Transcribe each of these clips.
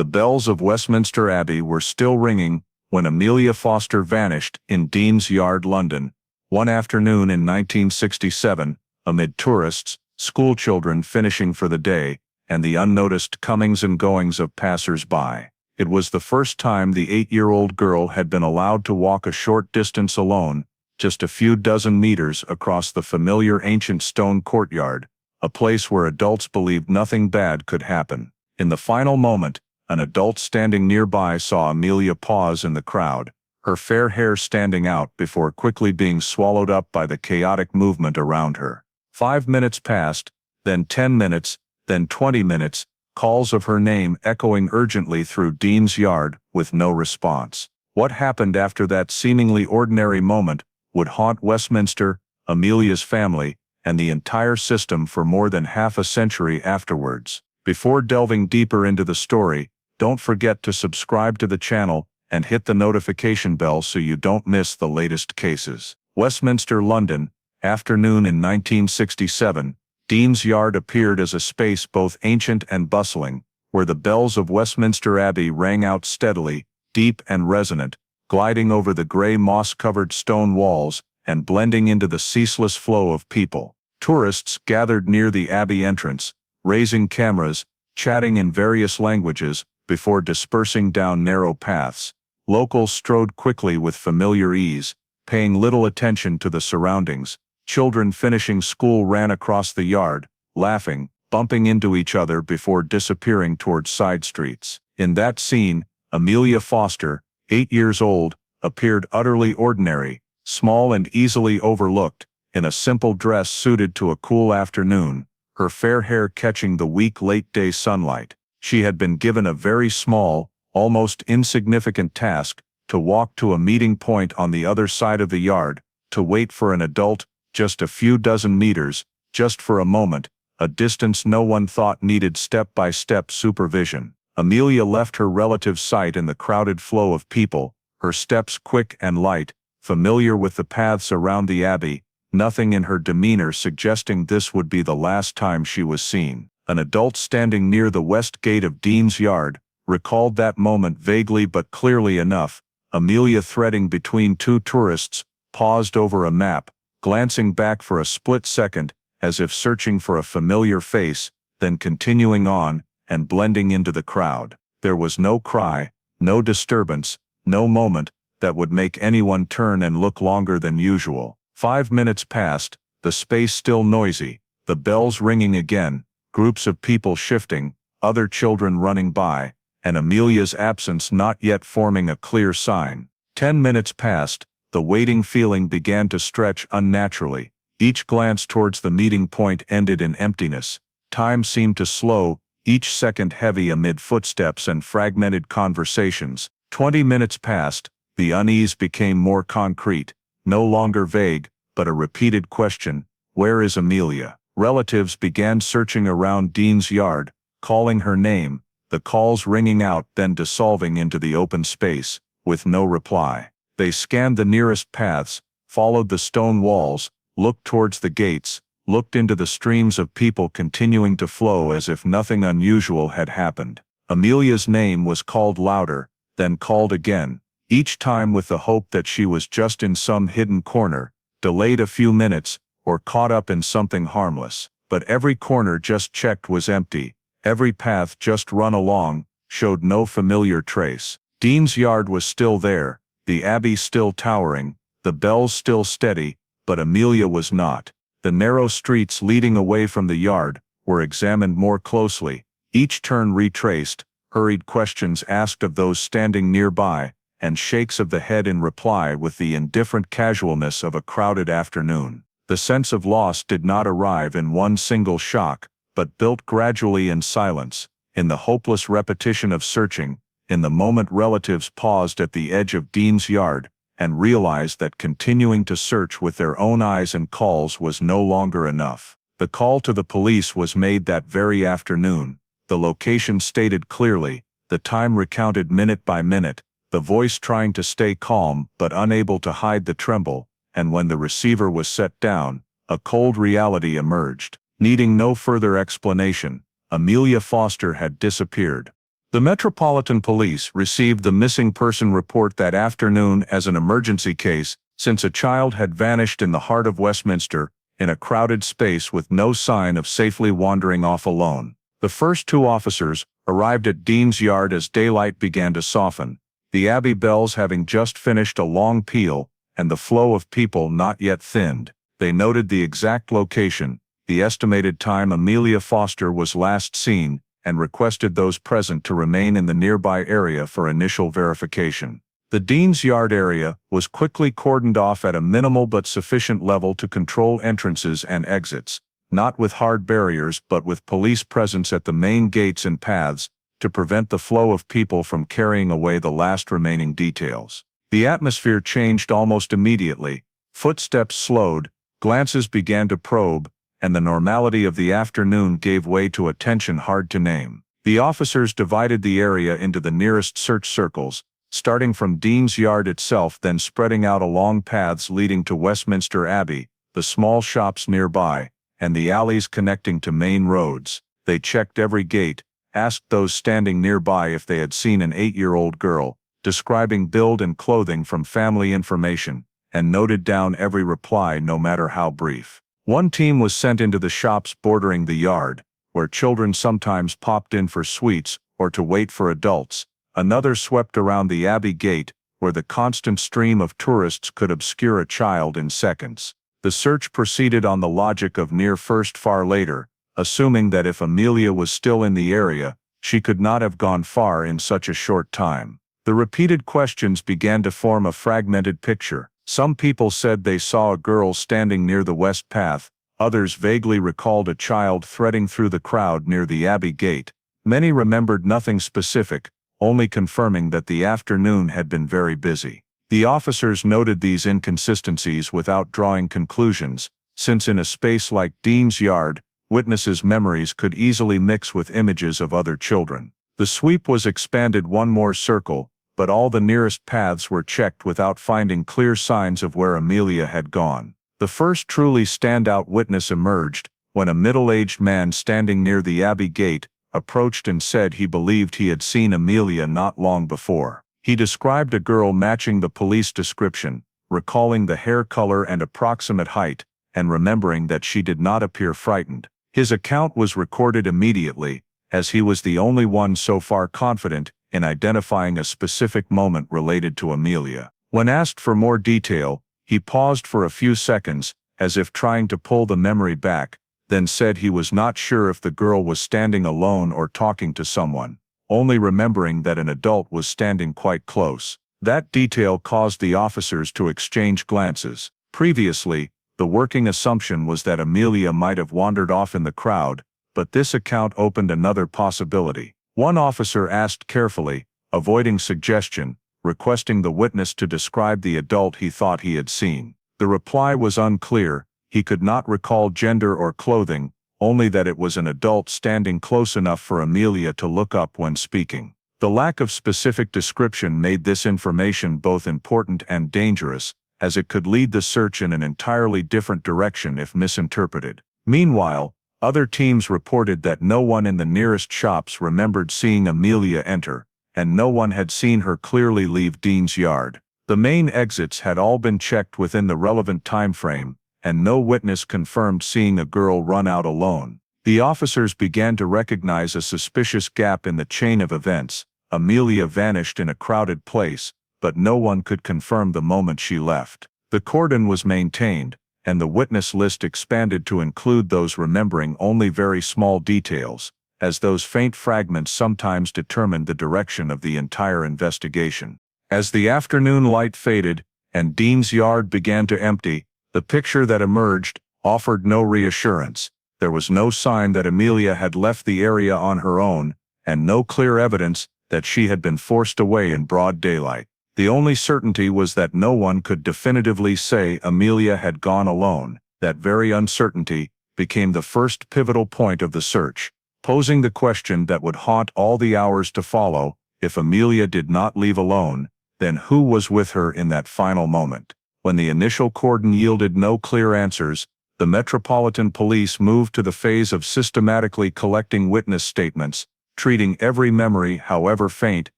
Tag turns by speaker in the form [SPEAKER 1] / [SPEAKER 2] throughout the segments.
[SPEAKER 1] The bells of Westminster Abbey were still ringing when Amelia Foster vanished in Dean's Yard, London, one afternoon in 1967, amid tourists, schoolchildren finishing for the day, and the unnoticed comings and goings of passers-by. It was the first time the 8-year-old girl had been allowed to walk a short distance alone, just a few dozen meters across the familiar ancient stone courtyard, a place where adults believed nothing bad could happen. In the final moment, an adult standing nearby saw Amelia pause in the crowd, her fair hair standing out before quickly being swallowed up by the chaotic movement around her. 5 minutes passed, then 10 minutes, then 20 minutes, calls of her name echoing urgently through Dean's Yard with no response. What happened after that seemingly ordinary moment would haunt Westminster, Amelia's family, and the entire system for more than half a century afterwards. Before delving deeper into the story, don't forget to subscribe to the channel and hit the notification bell so you don't miss the latest cases. Westminster, London, afternoon in 1967, Dean's Yard appeared as a space both ancient and bustling, where the bells of Westminster Abbey rang out steadily, deep and resonant, gliding over the gray moss-covered stone walls and blending into the ceaseless flow of people. Tourists gathered near the Abbey entrance, raising cameras, chatting in various languages, before dispersing down narrow paths. Locals strode quickly with familiar ease, paying little attention to the surroundings. Children finishing school ran across the yard, laughing, bumping into each other before disappearing towards side streets. In that scene, Amelia Foster, 8 years old, appeared utterly ordinary, small and easily overlooked, in a simple dress suited to a cool afternoon, her fair hair catching the weak late-day sunlight. She had been given a very small, almost insignificant task, to walk to a meeting point on the other side of the yard, to wait for an adult, just a few dozen meters, just for a moment, a distance no one thought needed step-by-step supervision. Amelia left her relative's sight in the crowded flow of people, her steps quick and light, familiar with the paths around the Abbey, nothing in her demeanor suggesting this would be the last time she was seen. An adult standing near the west gate of Dean's Yard recalled that moment vaguely but clearly enough. Amelia, threading between two tourists, paused over a map, glancing back for a split second, as if searching for a familiar face, then continuing on, and blending into the crowd. There was no cry, no disturbance, no moment that would make anyone turn and look longer than usual. 5 minutes passed, the space still noisy, the bells ringing again, groups of people shifting, other children running by, and Amelia's absence not yet forming a clear sign. 10 minutes passed, the waiting feeling began to stretch unnaturally. Each glance towards the meeting point ended in emptiness. Time seemed to slow, each second heavy amid footsteps and fragmented conversations. 20 minutes passed, the unease became more concrete, no longer vague, but a repeated question: where is Amelia? Relatives began searching around Dean's Yard, calling her name, the calls ringing out then dissolving into the open space, with no reply. They scanned the nearest paths, followed the stone walls, looked towards the gates, looked into the streams of people continuing to flow as if nothing unusual had happened. Amelia's name was called louder, then called again, each time with the hope that she was just in some hidden corner, delayed a few minutes, or caught up in something harmless. But every corner just checked was empty, every path just run along showed no familiar trace. Dean's Yard was still there, the Abbey still towering, the bells still steady, but Amelia was not. The narrow streets leading away from the yard were examined more closely, each turn retraced, hurried questions asked of those standing nearby, and shakes of the head in reply with the indifferent casualness of a crowded afternoon. The sense of loss did not arrive in one single shock, but built gradually in silence, in the hopeless repetition of searching, in the moment relatives paused at the edge of Dean's Yard, and realized that continuing to search with their own eyes and calls was no longer enough. The call to the police was made that very afternoon, the location stated clearly, the time recounted minute by minute, the voice trying to stay calm but unable to hide the tremble, and when the receiver was set down, a cold reality emerged. Needing no further explanation, Amelia Foster had disappeared. The Metropolitan Police received the missing person report that afternoon as an emergency case, since a child had vanished in the heart of Westminster, in a crowded space with no sign of safely wandering off alone. The first two officers arrived at Dean's Yard as daylight began to soften, the Abbey bells having just finished a long peal, and the flow of people not yet thinned. They noted the exact location, the estimated time Amelia Foster was last seen, and requested those present to remain in the nearby area for initial verification. The Dean's Yard area was quickly cordoned off at a minimal but sufficient level to control entrances and exits, not with hard barriers but with police presence at the main gates and paths, to prevent the flow of people from carrying away the last remaining details. The atmosphere changed almost immediately. Footsteps slowed, glances began to probe, and the normality of the afternoon gave way to a tension hard to name. The officers divided the area into the nearest search circles, starting from Dean's Yard itself, then spreading out along paths leading to Westminster Abbey, the small shops nearby, and the alleys connecting to main roads. They checked every gate, asked those standing nearby if they had seen an 8-year-old girl, describing build and clothing from family information, and noted down every reply no matter how brief. One team was sent into the shops bordering the yard, where children sometimes popped in for sweets or to wait for adults. Another swept around the Abbey gate, where the constant stream of tourists could obscure a child in seconds. The search proceeded on the logic of near first far later, assuming that if Amelia was still in the area, she could not have gone far in such a short time. The repeated questions began to form a fragmented picture. Some people said they saw a girl standing near the west path, others vaguely recalled a child threading through the crowd near the Abbey gate. Many remembered nothing specific, only confirming that the afternoon had been very busy. The officers noted these inconsistencies without drawing conclusions, since in a space like Dean's Yard, witnesses' memories could easily mix with images of other children. The sweep was expanded one more circle, but all the nearest paths were checked without finding clear signs of where Amelia had gone. The first truly standout witness emerged, when a middle-aged man standing near the Abbey gate approached and said he believed he had seen Amelia not long before. He described a girl matching the police description, recalling the hair color and approximate height, and remembering that she did not appear frightened. His account was recorded immediately, as he was the only one so far confident in identifying a specific moment related to Amelia. When asked for more detail, he paused for a few seconds, as if trying to pull the memory back, then said he was not sure if the girl was standing alone or talking to someone, only remembering that an adult was standing quite close. That detail caused the officers to exchange glances. Previously, the working assumption was that Amelia might have wandered off in the crowd, but this account opened another possibility. One officer asked carefully, avoiding suggestion, requesting the witness to describe the adult he thought he had seen. The reply was unclear. He could not recall gender or clothing, only that it was an adult standing close enough for Amelia to look up when speaking. The lack of specific description made this information both important and dangerous, as it could lead the search in an entirely different direction if misinterpreted. Meanwhile, other teams reported that no one in the nearest shops remembered seeing Amelia enter, and no one had seen her clearly leave Dean's Yard. The main exits had all been checked within the relevant time frame, and no witness confirmed seeing a girl run out alone. The officers began to recognize a suspicious gap in the chain of events. Amelia vanished in a crowded place, but no one could confirm the moment she left. The cordon was maintained, and the witness list expanded to include those remembering only very small details, as those faint fragments sometimes determined the direction of the entire investigation. As the afternoon light faded, and Dean's Yard began to empty, the picture that emerged offered no reassurance. There was no sign that Amelia had left the area on her own, and no clear evidence that she had been forced away in broad daylight. The only certainty was that no one could definitively say Amelia had gone alone. That very uncertainty became the first pivotal point of the search, posing the question that would haunt all the hours to follow. If Amelia did not leave alone, then who was with her in that final moment? When the initial cordon yielded no clear answers, the Metropolitan Police moved to the phase of systematically collecting witness statements, treating every memory, however faint,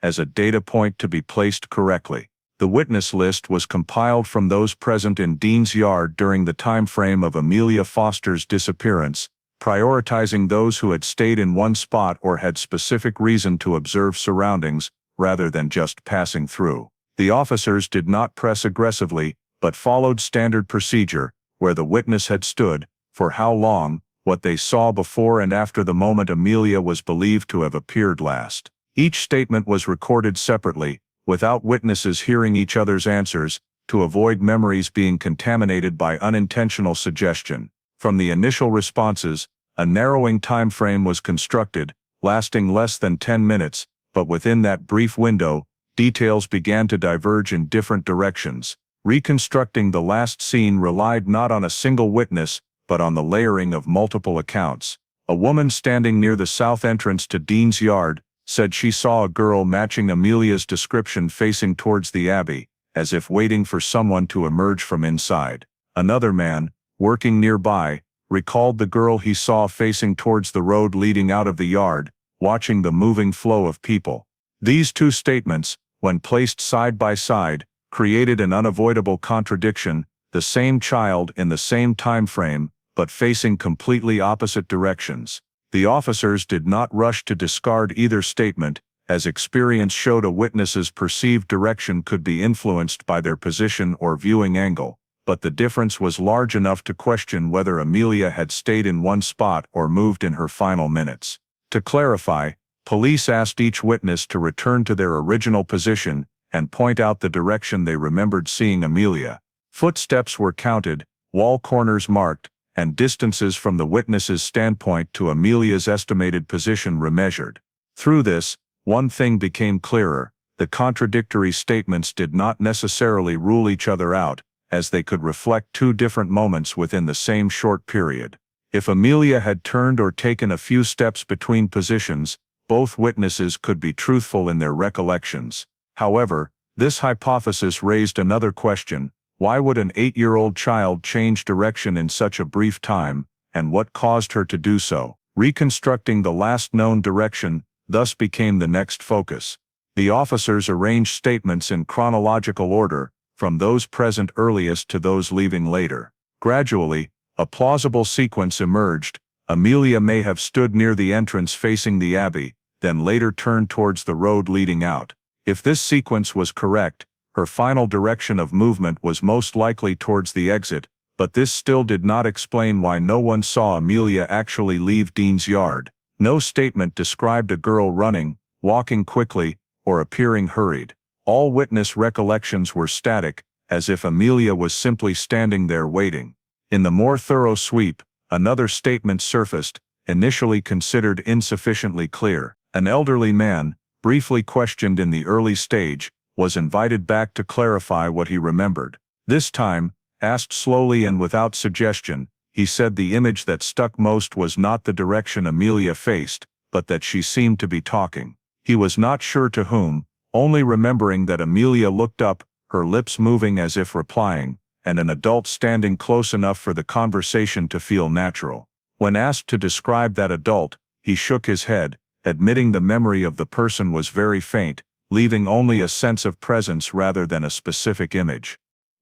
[SPEAKER 1] as a data point to be placed correctly. The witness list was compiled from those present in Dean's Yard during the time frame of Amelia Foster's disappearance, prioritizing those who had stayed in one spot or had specific reason to observe surroundings, rather than just passing through. The officers did not press aggressively, but followed standard procedure, where the witness had stood, for how long, what they saw before and after the moment Amelia was believed to have appeared last. Each statement was recorded separately, without witnesses hearing each other's answers, to avoid memories being contaminated by unintentional suggestion. From the initial responses, a narrowing time frame was constructed, lasting less than 10 minutes, but within that brief window, details began to diverge in different directions. Reconstructing the last scene relied not on a single witness, but on the layering of multiple accounts. A woman standing near the south entrance to Dean's Yard said she saw a girl matching Amelia's description facing towards the Abbey, as if waiting for someone to emerge from inside. Another man, working nearby, recalled the girl he saw facing towards the road leading out of the yard, watching the moving flow of people. These two statements, when placed side by side, created an unavoidable contradiction: the same child in the same time frame, but facing completely opposite directions. The officers did not rush to discard either statement, as experience showed a witness's perceived direction could be influenced by their position or viewing angle, but the difference was large enough to question whether Amelia had stayed in one spot or moved in her final minutes. To clarify, police asked each witness to return to their original position and point out the direction they remembered seeing Amelia. Footsteps were counted, wall corners marked, and distances from the witness's standpoint to Amelia's estimated position remeasured. Through this, one thing became clearer: the contradictory statements did not necessarily rule each other out, as they could reflect two different moments within the same short period. If Amelia had turned or taken a few steps between positions, both witnesses could be truthful in their recollections. However, this hypothesis raised another question: why would an 8-year-old child change direction in such a brief time, and what caused her to do so? Reconstructing the last known direction thus became the next focus. The officers arranged statements in chronological order, from those present earliest to those leaving later. Gradually, a plausible sequence emerged. Amelia may have stood near the entrance facing the Abbey, then later turned towards the road leading out. If this sequence was correct, her final direction of movement was most likely towards the exit, but this still did not explain why no one saw Amelia actually leave Dean's Yard. No statement described a girl running, walking quickly, or appearing hurried. All witness recollections were static, as if Amelia was simply standing there waiting. In the more thorough sweep, another statement surfaced, initially considered insufficiently clear. An elderly man, briefly questioned in the early stage, was invited back to clarify what he remembered. This time, asked slowly and without suggestion, he said the image that stuck most was not the direction Amelia faced, but that she seemed to be talking. He was not sure to whom, only remembering that Amelia looked up, her lips moving as if replying, and an adult standing close enough for the conversation to feel natural. When asked to describe that adult, he shook his head, admitting the memory of the person was very faint, leaving only a sense of presence rather than a specific image.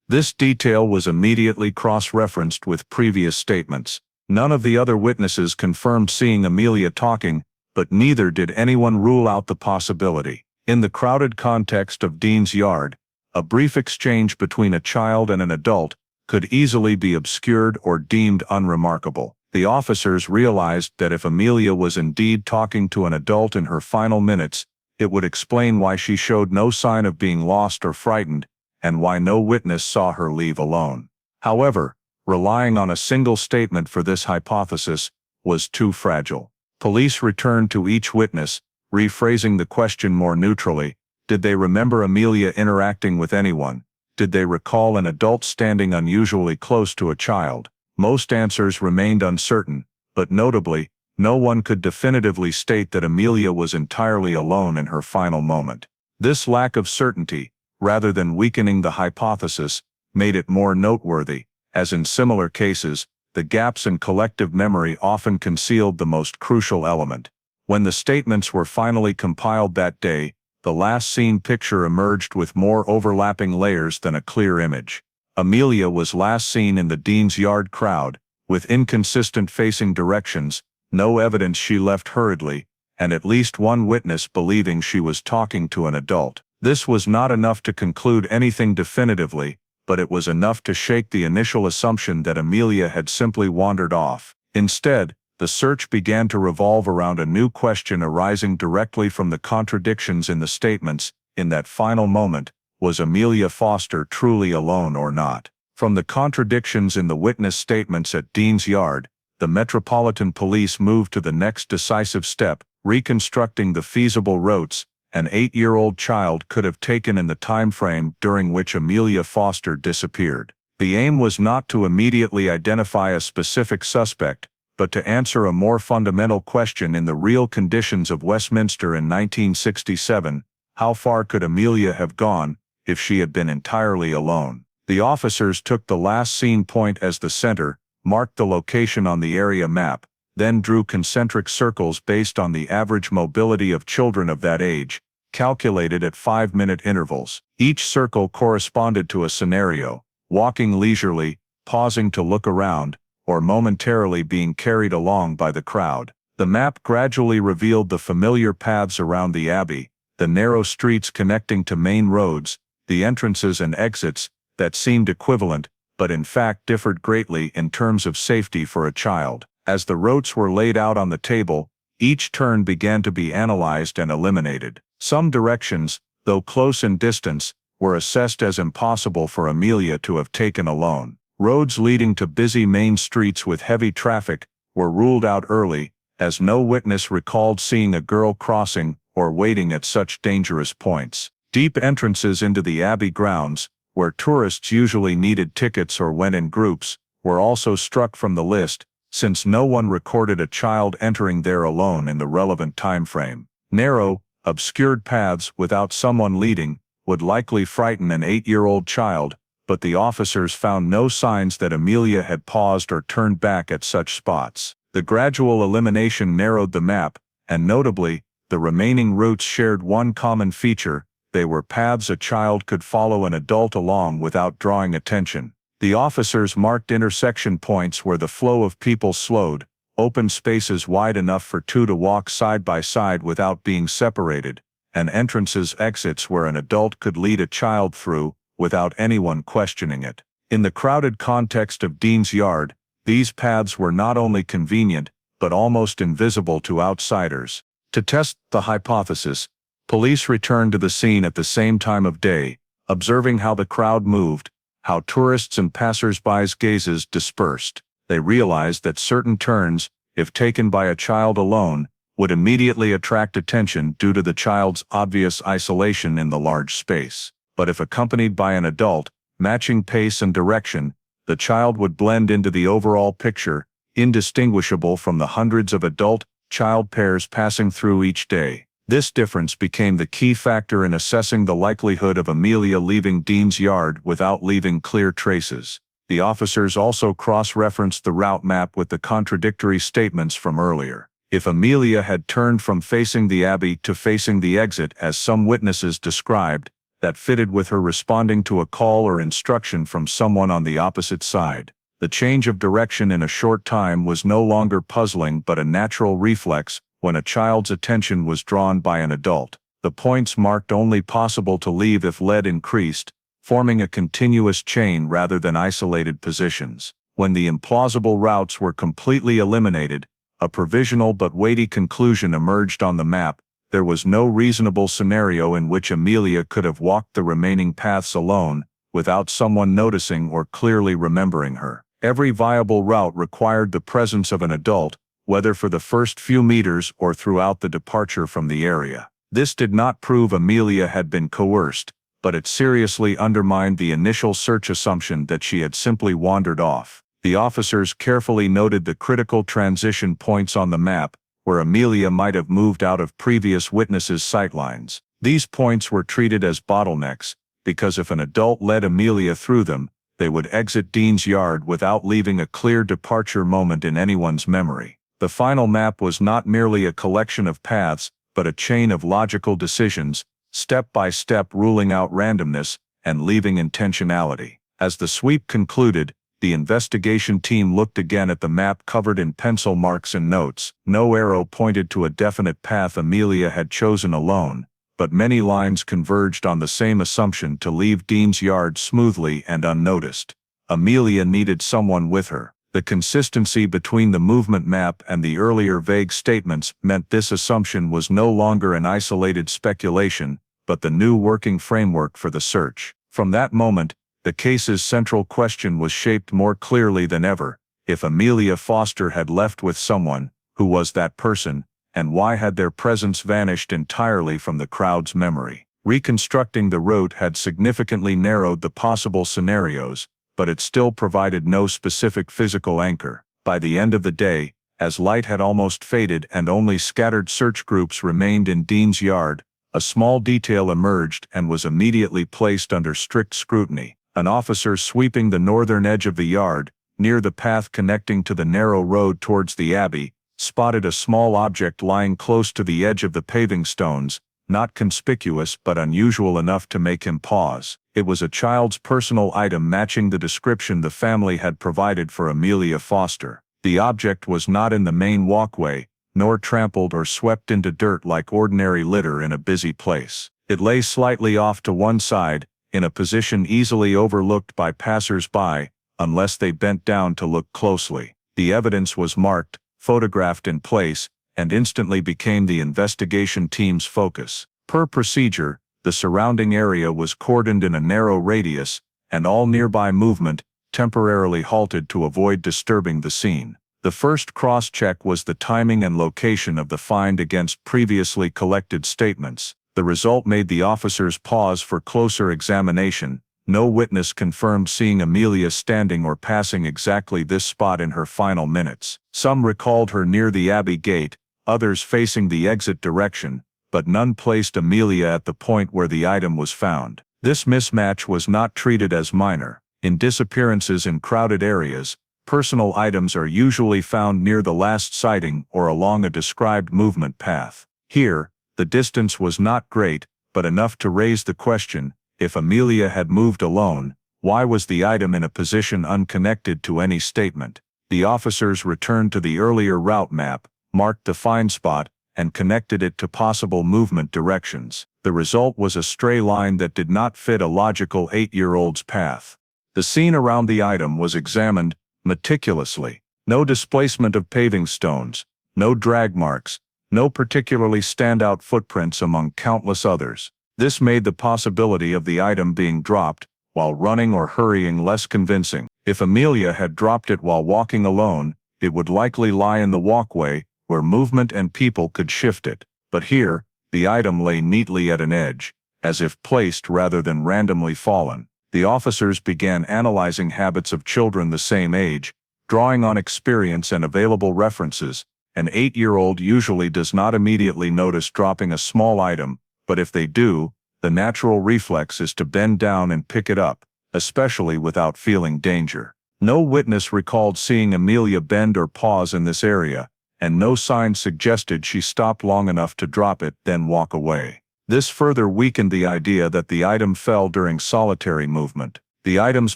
[SPEAKER 1] This detail was immediately cross-referenced with previous statements. None of the other witnesses confirmed seeing Amelia talking, but neither did anyone rule out the possibility. In the crowded context of Dean's Yard, a brief exchange between a child and an adult could easily be obscured or deemed unremarkable. The officers realized that if Amelia was indeed talking to an adult in her final minutes, it would explain why she showed no sign of being lost or frightened, and why no witness saw her leave alone. However, relying on a single statement for this hypothesis was too fragile. Police returned to each witness, rephrasing the question more neutrally. Did they remember Amelia interacting with anyone? Did they recall an adult standing unusually close to a child? Most answers remained uncertain, but notably, no one could definitively state that Amelia was entirely alone in her final moment. This lack of certainty, rather than weakening the hypothesis, made it more noteworthy, as in similar cases, the gaps in collective memory often concealed the most crucial element. When the statements were finally compiled that day, the last seen picture emerged with more overlapping layers than a clear image. Amelia was last seen in the Dean's Yard crowd, with inconsistent facing directions, no evidence she left hurriedly, and at least one witness believing she was talking to an adult. This was not enough to conclude anything definitively, but it was enough to shake the initial assumption that Amelia had simply wandered off. Instead, the search began to revolve around a new question arising directly from the contradictions in the statements. In that final moment, was Amelia Foster truly alone or not? From the contradictions in the witness statements at Dean's Yard, the Metropolitan Police moved to the next decisive step, reconstructing the feasible routes an 8-year-old child could have taken in the time frame during which Amelia Foster disappeared. The aim was not to immediately identify a specific suspect, but to answer a more fundamental question in the real conditions of Westminster in 1967: how far could Amelia have gone if she had been entirely alone? The officers took the last seen point as the center, marked the location on the area map, then drew concentric circles based on the average mobility of children of that age, calculated at 5-minute intervals. Each circle corresponded to a scenario: walking leisurely, pausing to look around, or momentarily being carried along by the crowd. The map gradually revealed the familiar paths around the Abbey, the narrow streets connecting to main roads, the entrances and exits that seemed equivalent, but in fact differed greatly in terms of safety for a child. As the routes were laid out on the table, each turn began to be analyzed and eliminated. Some directions, though close in distance, were assessed as impossible for Amelia to have taken alone. Roads leading to busy main streets with heavy traffic were ruled out early, as no witness recalled seeing a girl crossing or waiting at such dangerous points. Deep entrances into the Abbey grounds, where tourists usually needed tickets or went in groups, were also struck from the list, since no one recorded a child entering there alone in the relevant time frame. Narrow, obscured paths without someone leading would likely frighten an 8-year-old child, but the officers found no signs that Amelia had paused or turned back at such spots. The gradual elimination narrowed the map, and notably, the remaining routes shared one common feature: they were paths a child could follow an adult along without drawing attention. The officers marked intersection points where the flow of people slowed, open spaces wide enough for two to walk side by side without being separated, and exits where an adult could lead a child through, without anyone questioning it. In the crowded context of Dean's Yard, these paths were not only convenient, but almost invisible to outsiders. To test the hypothesis, police returned to the scene at the same time of day, observing how the crowd moved, how tourists and passers-by's gazes dispersed. They realized that certain turns, if taken by a child alone, would immediately attract attention due to the child's obvious isolation in the large space. But if accompanied by an adult, matching pace and direction, the child would blend into the overall picture, indistinguishable from the hundreds of adult-child pairs passing through each day. This difference became the key factor in assessing the likelihood of Amelia leaving Dean's Yard without leaving clear traces. The officers also cross-referenced the route map with the contradictory statements from earlier. If Amelia had turned from facing the Abbey to facing the exit as some witnesses described, that fitted with her responding to a call or instruction from someone on the opposite side. The change of direction in a short time was no longer puzzling but a natural reflex when a child's attention was drawn by an adult. The points marked only possible to leave if lead increased, forming a continuous chain rather than isolated positions. When the implausible routes were completely eliminated, a provisional but weighty conclusion emerged on the map: there was no reasonable scenario in which Amelia could have walked the remaining paths alone, without someone noticing or clearly remembering her. Every viable route required the presence of an adult, whether for the first few meters or throughout the departure from the area. This did not prove Amelia had been coerced, but it seriously undermined the initial search assumption that she had simply wandered off. The officers carefully noted the critical transition points on the map, where Amelia might have moved out of previous witnesses' sightlines. These points were treated as bottlenecks, because if an adult led Amelia through them, they would exit Dean's Yard without leaving a clear departure moment in anyone's memory. The final map was not merely a collection of paths, but a chain of logical decisions, step by step ruling out randomness and leaving intentionality. As the sweep concluded, the investigation team looked again at the map covered in pencil marks and notes. No arrow pointed to a definite path Amelia had chosen alone, but many lines converged on the same assumption to leave Dean's Yard smoothly and unnoticed. Amelia needed someone with her. The consistency between the movement map and the earlier vague statements meant this assumption was no longer an isolated speculation, but the new working framework for the search. From that moment, the case's central question was shaped more clearly than ever. If Amelia Foster had left with someone, who was that person, and why had their presence vanished entirely from the crowd's memory? Reconstructing the route had significantly narrowed the possible scenarios, but it still provided no specific physical anchor. By the end of the day, as light had almost faded and only scattered search groups remained in Dean's Yard, a small detail emerged and was immediately placed under strict scrutiny. An officer sweeping the northern edge of the yard, near the path connecting to the narrow road towards the Abbey, spotted a small object lying close to the edge of the paving stones, not conspicuous but unusual enough to make him pause. It was a child's personal item matching the description the family had provided for Amelia Foster. The object was not in the main walkway, nor trampled or swept into dirt like ordinary litter in a busy place. It lay slightly off to one side, in a position easily overlooked by passers-by, unless they bent down to look closely. The evidence was marked, photographed in place, and instantly became the investigation team's focus. Per procedure, the surrounding area was cordoned in a narrow radius, and all nearby movement temporarily halted to avoid disturbing the scene. The first cross-check was the timing and location of the find against previously collected statements. The result made the officers pause for closer examination. No witness confirmed seeing Amelia standing or passing exactly this spot in her final minutes. Some recalled her near the Abbey gate, others facing the exit direction, but none placed Amelia at the point where the item was found. This mismatch was not treated as minor. In disappearances in crowded areas, personal items are usually found near the last sighting or along a described movement path. Here, the distance was not great, but enough to raise the question, if Amelia had moved alone, why was the item in a position unconnected to any statement? The officers returned to the earlier route map, marked the find spot, and connected it to possible movement directions. The result was a stray line that did not fit a logical 8-year-old's path. The scene around the item was examined meticulously. No displacement of paving stones, no drag marks, no particularly standout footprints among countless others. This made the possibility of the item being dropped while running or hurrying less convincing. If Amelia had dropped it while walking alone, it would likely lie in the walkway where movement and people could shift it. But here, the item lay neatly at an edge, as if placed rather than randomly fallen. The officers began analyzing habits of children the same age, drawing on experience and available references. An 8-year-old usually does not immediately notice dropping a small item, but if they do, the natural reflex is to bend down and pick it up, especially without feeling danger. No witness recalled seeing Amelia bend or pause in this area, and no sign suggested she stopped long enough to drop it then walk away. This further weakened the idea that the item fell during solitary movement. The item's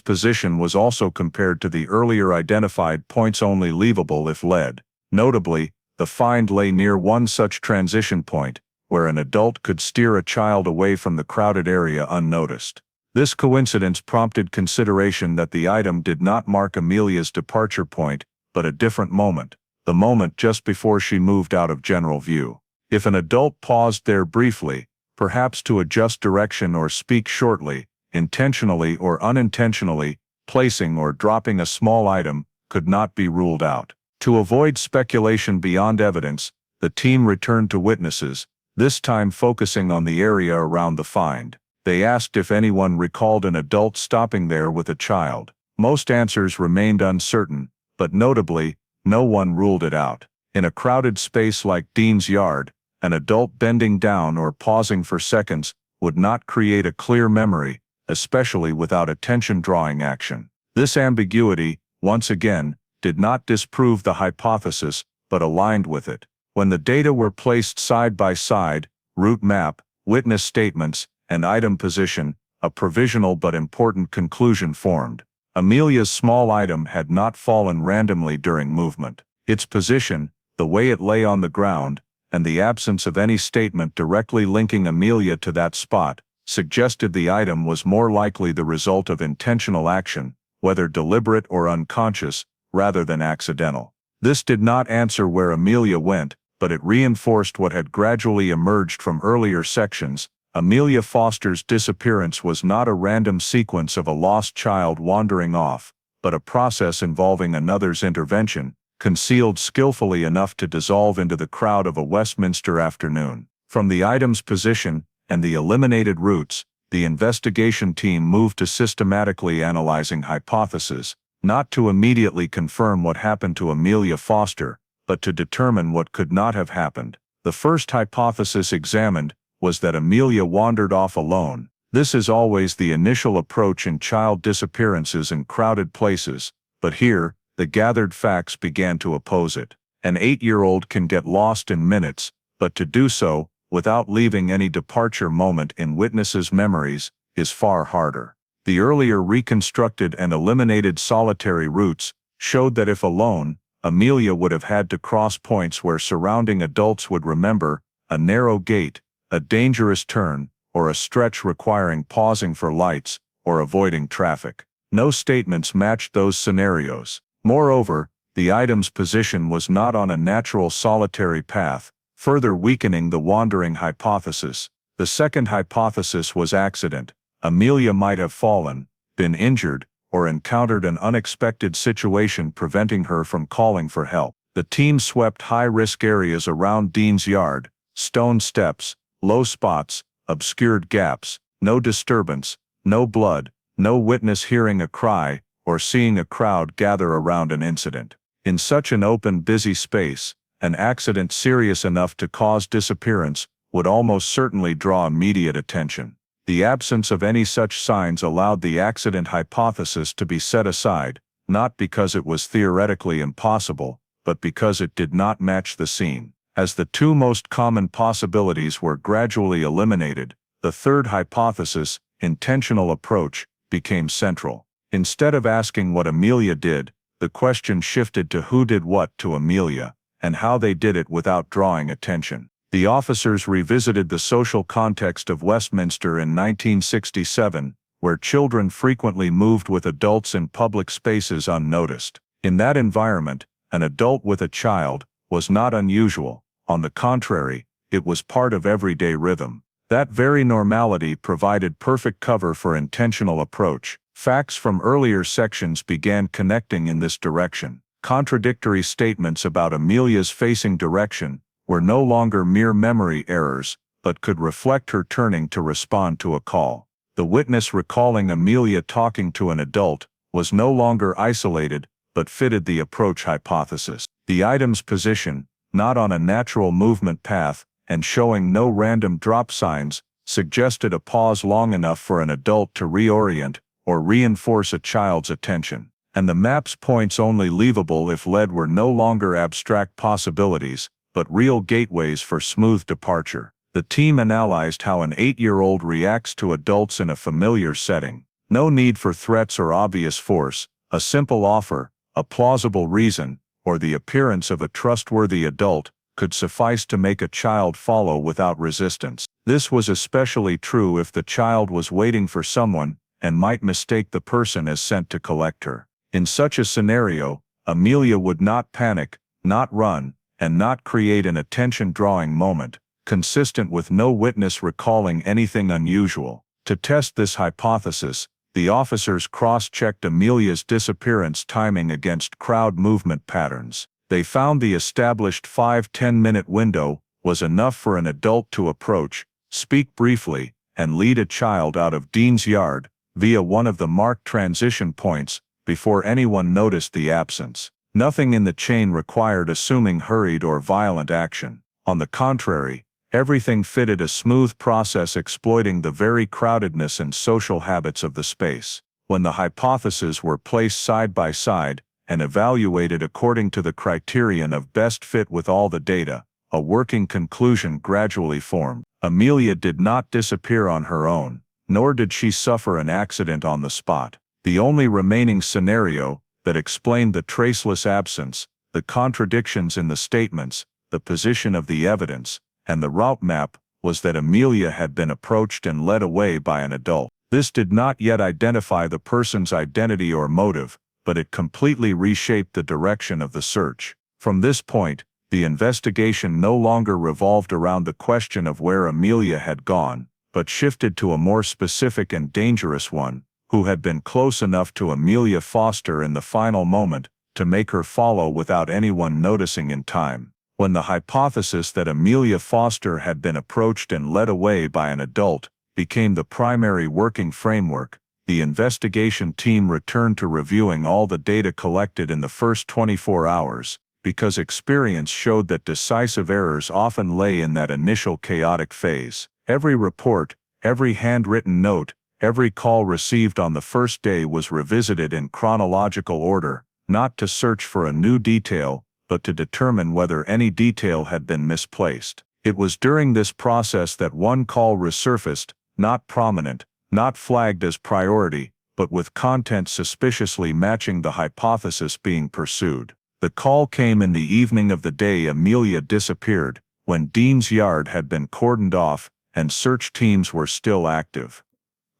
[SPEAKER 1] position was also compared to the earlier identified points only leavable if led. Notably, the find lay near one such transition point, where an adult could steer a child away from the crowded area unnoticed. This coincidence prompted consideration that the item did not mark Amelia's departure point, but a different moment, the moment just before she moved out of general view. If an adult paused there briefly, perhaps to adjust direction or speak shortly, intentionally or unintentionally, placing or dropping a small item could not be ruled out. To avoid speculation beyond evidence, the team returned to witnesses, this time focusing on the area around the find. They asked if anyone recalled an adult stopping there with a child. Most answers remained uncertain, but notably, no one ruled it out. In a crowded space like Dean's Yard, an adult bending down or pausing for seconds would not create a clear memory, especially without attention-drawing action. This ambiguity, once again, did not disprove the hypothesis, but aligned with it. When the data were placed side by side, route map, witness statements, and item position, a provisional but important conclusion formed. Amelia's small item had not fallen randomly during movement. Its position, the way it lay on the ground, and the absence of any statement directly linking Amelia to that spot, suggested the item was more likely the result of intentional action, whether deliberate or unconscious, rather than accidental. This did not answer where Amelia went, but it reinforced what had gradually emerged from earlier sections. Amelia Foster's disappearance was not a random sequence of a lost child wandering off, but a process involving another's intervention, concealed skillfully enough to dissolve into the crowd of a Westminster afternoon. From the item's position and the eliminated routes, the investigation team moved to systematically analyzing hypotheses, not to immediately confirm what happened to Amelia Foster, but to determine what could not have happened. The first hypothesis examined was that Amelia wandered off alone. This is always the initial approach in child disappearances in crowded places, but here, the gathered facts began to oppose it. An 8-year-old can get lost in minutes, but to do so, without leaving any departure moment in witnesses' memories, is far harder. The earlier reconstructed and eliminated solitary routes showed that if alone, Amelia would have had to cross points where surrounding adults would remember: a narrow gate, a dangerous turn, or a stretch requiring pausing for lights, or avoiding traffic. No statements matched those scenarios. Moreover, the item's position was not on a natural solitary path, further weakening the wandering hypothesis. The second hypothesis was accident. Amelia might have fallen, been injured, or encountered an unexpected situation preventing her from calling for help. The team swept high-risk areas around Dean's Yard: stone steps, low spots, obscured gaps. No disturbance, no blood, no witness hearing a cry or seeing a crowd gather around an incident. In such an open, busy space, an accident serious enough to cause disappearance would almost certainly draw immediate attention. The absence of any such signs allowed the accident hypothesis to be set aside, not because it was theoretically impossible, but because it did not match the scene. As the two most common possibilities were gradually eliminated, the third hypothesis, intentional approach, became central. Instead of asking what Amelia did, the question shifted to who did what to Amelia, and how they did it without drawing attention. The officers revisited the social context of Westminster in 1967, where children frequently moved with adults in public spaces unnoticed. In that environment, an adult with a child was not unusual. On the contrary, it was part of everyday rhythm. That very normality provided perfect cover for intentional approach. Facts from earlier sections began connecting in this direction. Contradictory statements about Amelia's facing direction were no longer mere memory errors, but could reflect her turning to respond to a call. The witness recalling Amelia talking to an adult was no longer isolated, but fitted the approach hypothesis. The item's position, not on a natural movement path, and showing no random drop signs, suggested a pause long enough for an adult to reorient or reinforce a child's attention. And the map's points only leavable if led were no longer abstract possibilities, but real gateways for smooth departure. The team analyzed how an 8-year-old reacts to adults in a familiar setting. No need for threats or obvious force, a simple offer, a plausible reason, or the appearance of a trustworthy adult could suffice to make a child follow without resistance. This was especially true if the child was waiting for someone and might mistake the person as sent to collect her. In such a scenario, Amelia would not panic, not run, and not create an attention-drawing moment, consistent with no witness recalling anything unusual. To test this hypothesis, the officers cross-checked Amelia's disappearance timing against crowd movement patterns. They found the established 5-10-minute window was enough for an adult to approach, speak briefly, and lead a child out of Dean's Yard via one of the marked transition points before anyone noticed the absence. Nothing in the chain required assuming hurried or violent action. On the contrary, everything fitted a smooth process exploiting the very crowdedness and social habits of the space. When the hypotheses were placed side by side, and evaluated according to the criterion of best fit with all the data. A working conclusion gradually formed. Amelia did not disappear on her own, nor did she suffer an accident on the spot. The only remaining scenario that explained the traceless absence, the contradictions in the statements, the position of the evidence, and the route map was that Amelia had been approached and led away by an adult. This did not yet identify the person's identity or motive, but it completely reshaped the direction of the search. From this point, the investigation no longer revolved around the question of where Amelia had gone, but shifted to a more specific and dangerous one: who had been close enough to Amelia Foster in the final moment to make her follow without anyone noticing in time. When the hypothesis that Amelia Foster had been approached and led away by an adult became the primary working framework, the investigation team returned to reviewing all the data collected in the first 24 hours, because experience showed that decisive errors often lay in that initial chaotic phase. Every report, every handwritten note, every call received on the first day was revisited in chronological order, not to search for a new detail, but to determine whether any detail had been misplaced. It was during this process that one call resurfaced, not prominent, not flagged as priority, but with content suspiciously matching the hypothesis being pursued. The call came in the evening of the day Amelia disappeared, when Dean's Yard had been cordoned off and search teams were still active.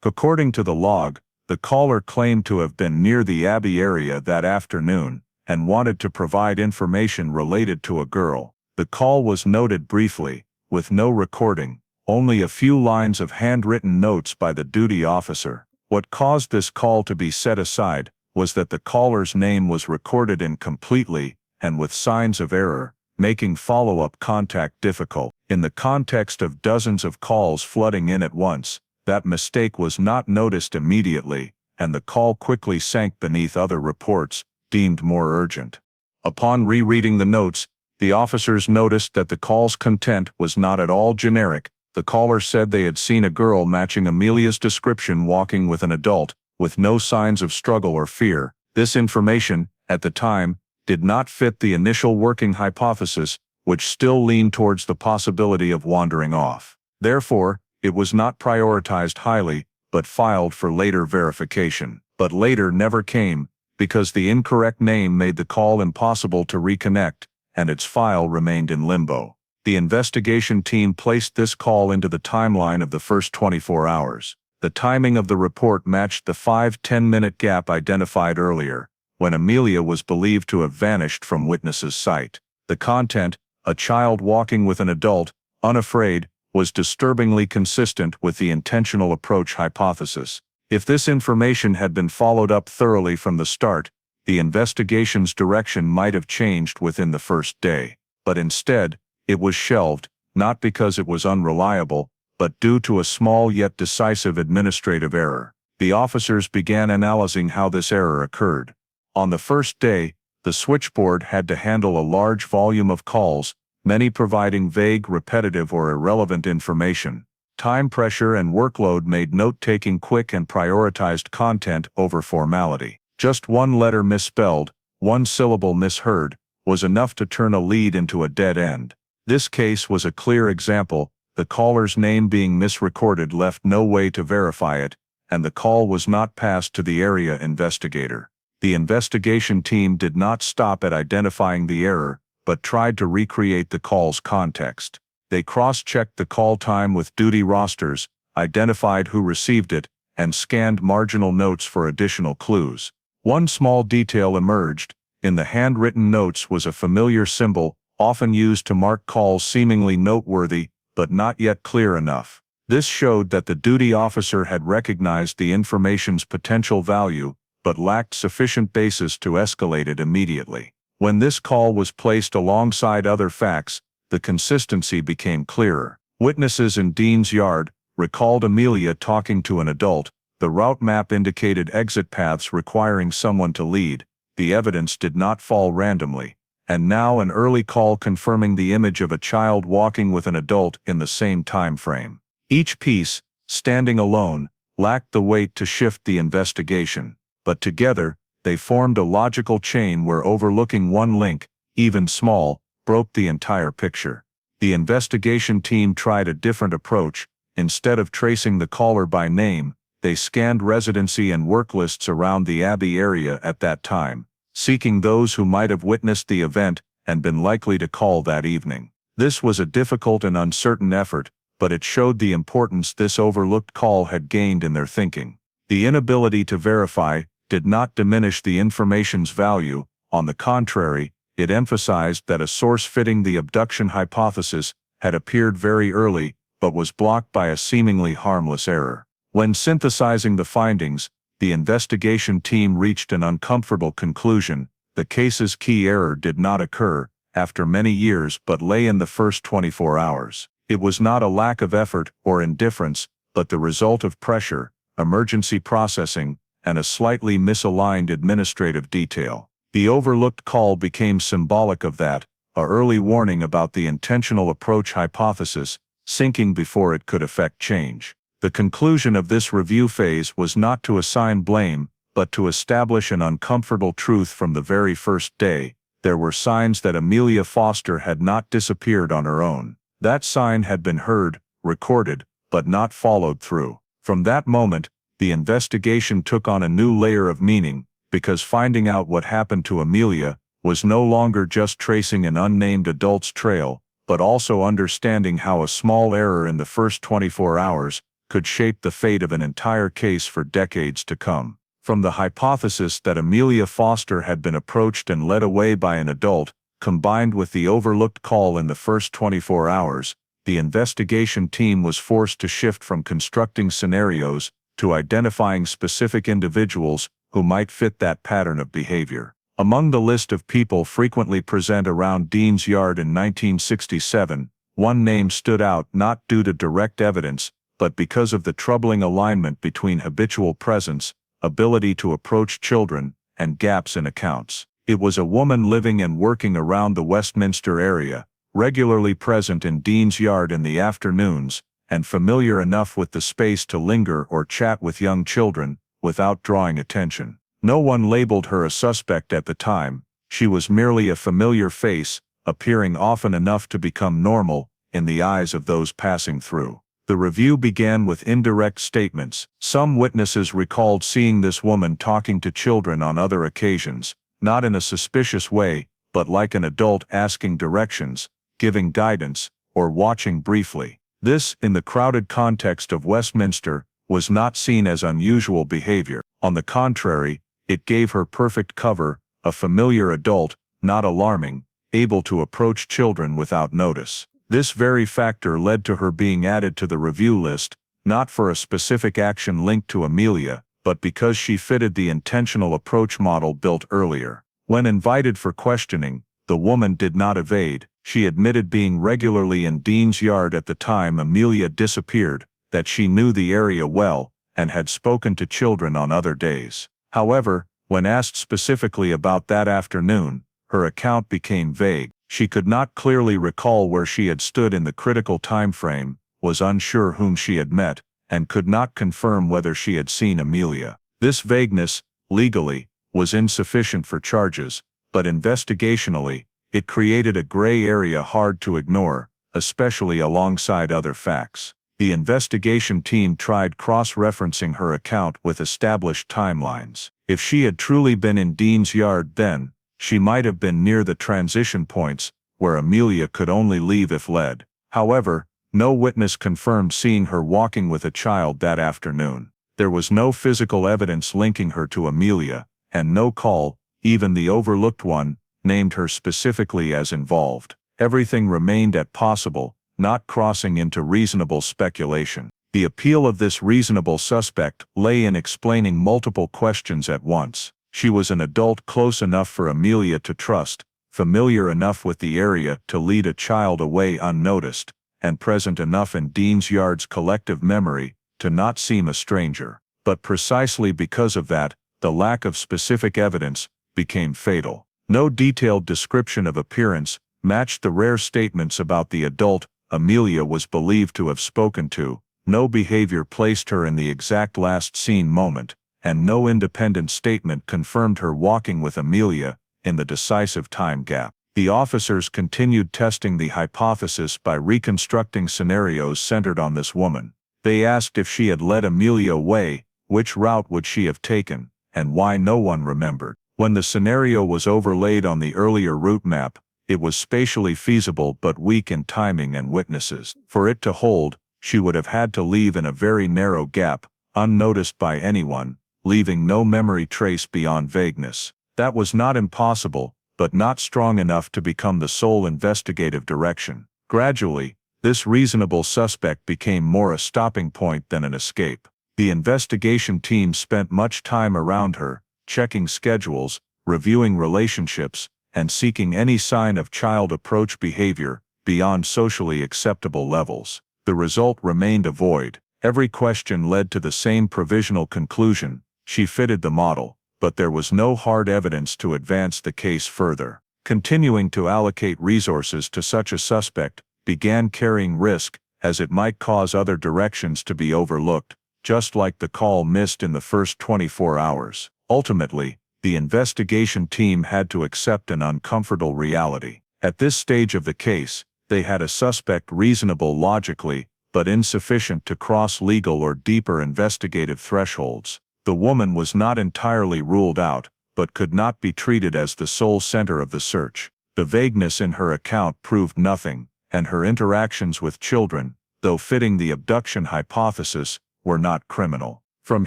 [SPEAKER 1] According to the log, the caller claimed to have been near the Abbey area that afternoon and wanted to provide information related to a girl. The call was noted briefly, with no recording, only a few lines of handwritten notes by the duty officer. What caused this call to be set aside was that the caller's name was recorded incompletely and with signs of error, making follow-up contact difficult. In the context of dozens of calls flooding in at once, that mistake was not noticed immediately, and the call quickly sank beneath other reports, deemed more urgent. Upon rereading the notes, the officers noticed that the call's content was not at all generic. The caller said they had seen a girl matching Amelia's description walking with an adult, with no signs of struggle or fear. This information, at the time, did not fit the initial working hypothesis, which still leaned towards the possibility of wandering off. Therefore, it was not prioritized highly, but filed for later verification. But later never came, because the incorrect name made the call impossible to reconnect, and its file remained in limbo. The investigation team placed this call into the timeline of the first 24 hours. The timing of the report matched the 5-10-minute gap identified earlier, when Amelia was believed to have vanished from witnesses' sight. The content, a child walking with an adult, unafraid, was disturbingly consistent with the intentional approach hypothesis. If this information had been followed up thoroughly from the start, the investigation's direction might have changed within the first day. But instead, it was shelved, not because it was unreliable, but due to a small yet decisive administrative error. The officers began analyzing how this error occurred. On the first day, the switchboard had to handle a large volume of calls, many providing vague, repetitive, or irrelevant information. Time pressure and workload made note-taking quick and prioritized content over formality. Just one letter misspelled, one syllable misheard, was enough to turn a lead into a dead end. This case was a clear example. The caller's name being misrecorded left no way to verify it, and the call was not passed to the area investigator. The investigation team did not stop at identifying the error, but tried to recreate the call's context. They cross-checked the call time with duty rosters, identified who received it, and scanned marginal notes for additional clues. One small detail emerged. In the handwritten notes was a familiar symbol, often used to mark calls seemingly noteworthy, but not yet clear enough. This showed that the duty officer had recognized the information's potential value, but lacked sufficient basis to escalate it immediately. When this call was placed alongside other facts, the consistency became clearer. Witnesses in Dean's Yard recalled Amelia talking to an adult. The route map indicated exit paths requiring someone to lead. The evidence did not fall randomly. And now an early call confirming the image of a child walking with an adult in the same time frame. Each piece, standing alone, lacked the weight to shift the investigation, but together, They formed a logical chain where overlooking one link, even small, broke the entire picture. The investigation team tried a different approach. Instead of tracing the caller by name, they scanned residency and work lists around the Abbey area at that time, seeking those who might have witnessed the event and been likely to call that evening. This was a difficult and uncertain effort, but it showed the importance this overlooked call had gained in their thinking. The inability to verify did not diminish the information's value. On the contrary, it emphasized that a source fitting the abduction hypothesis had appeared very early, but was blocked by a seemingly harmless error. When synthesizing the findings, the investigation team reached an uncomfortable conclusion. The case's key error did not occur after many years but lay in the first 24 hours. It was not a lack of effort or indifference, but the result of pressure, emergency processing, and a slightly misaligned administrative detail. The overlooked call became symbolic of that, an early warning about the intentional approach hypothesis, sinking before it could affect change. The conclusion of this review phase was not to assign blame, but to establish an uncomfortable truth from the very first day. There were signs that Amelia Foster had not disappeared on her own. That sign had been heard, recorded, but not followed through. From that moment, the investigation took on a new layer of meaning, because finding out what happened to Amelia was no longer just tracing an unnamed adult's trail, but also understanding how a small error in the first 24 hours could shape the fate of an entire case for decades to come. From the hypothesis that Amelia Foster had been approached and led away by an adult, combined with the overlooked call in the first 24 hours, the investigation team was forced to shift from constructing scenarios to identifying specific individuals who might fit that pattern of behavior. Among the list of people frequently present around Dean's Yard in 1967, one name stood out not due to direct evidence, but because of the troubling alignment between habitual presence, ability to approach children, and gaps in accounts. It was a woman living and working around the Westminster area, regularly present in Dean's Yard in the afternoons, and familiar enough with the space to linger or chat with young children, without drawing attention. No one labeled her a suspect at the time. She was merely a familiar face, appearing often enough to become normal in the eyes of those passing through. The review began with indirect statements. Some witnesses recalled seeing this woman talking to children on other occasions, not in a suspicious way, but like an adult asking directions, giving guidance, or watching briefly. This, in the crowded context of Westminster, was not seen as unusual behavior. On the contrary, it gave her perfect cover, a familiar adult, not alarming, able to approach children without notice. This very factor led to her being added to the review list, not for a specific action linked to Amelia, but because she fitted the intentional approach model built earlier. When invited for questioning, the woman did not evade. She admitted being regularly in Dean's Yard at the time Amelia disappeared, that she knew the area well, and had spoken to children on other days. However, when asked specifically about that afternoon, her account became vague. She could not clearly recall where she had stood in the critical time frame, was unsure whom she had met, and could not confirm whether she had seen Amelia. This vagueness, legally, was insufficient for charges, but investigationally, it created a gray area hard to ignore, especially alongside other facts. The investigation team tried cross-referencing her account with established timelines. If she had truly been in Dean's Yard then, she might have been near the transition points, where Amelia could only leave if led. However, no witness confirmed seeing her walking with a child that afternoon. There was no physical evidence linking her to Amelia, and no call, even the overlooked one, named her specifically as involved. Everything remained at possible, not crossing into reasonable speculation. The appeal of this reasonable suspect lay in explaining multiple questions at once. She was an adult close enough for Amelia to trust, familiar enough with the area to lead a child away unnoticed, and present enough in Dean's Yard's collective memory to not seem a stranger. But precisely because of that, the lack of specific evidence became fatal. No detailed description of appearance matched the rare statements about the adult Amelia was believed to have spoken to. No behavior placed her in the exact last seen moment, and no independent statement confirmed her walking with Amelia in the decisive time gap. The officers continued testing the hypothesis by reconstructing scenarios centered on this woman. They asked if she had led Amelia away, which route would she have taken, and why no one remembered. When the scenario was overlaid on the earlier route map, it was spatially feasible but weak in timing and witnesses. For it to hold, she would have had to leave in a very narrow gap, unnoticed by anyone, leaving no memory trace beyond vagueness. That was not impossible, but not strong enough to become the sole investigative direction. Gradually, this reasonable suspect became more a stopping point than an escape. The investigation team spent much time around her, checking schedules, reviewing relationships, and seeking any sign of child approach behavior beyond socially acceptable levels. The result remained a void. Every question led to the same provisional conclusion: she fitted the model, but there was no hard evidence to advance the case further. Continuing to allocate resources to such a suspect began carrying risk, as it might cause other directions to be overlooked, just like the call missed in the first 24 hours. Ultimately, the investigation team had to accept an uncomfortable reality. At this stage of the case, they had a suspect reasonable logically, but insufficient to cross legal or deeper investigative thresholds. The woman was not entirely ruled out, but could not be treated as the sole center of the search. The vagueness in her account proved nothing, and her interactions with children, though fitting the abduction hypothesis, were not criminal. From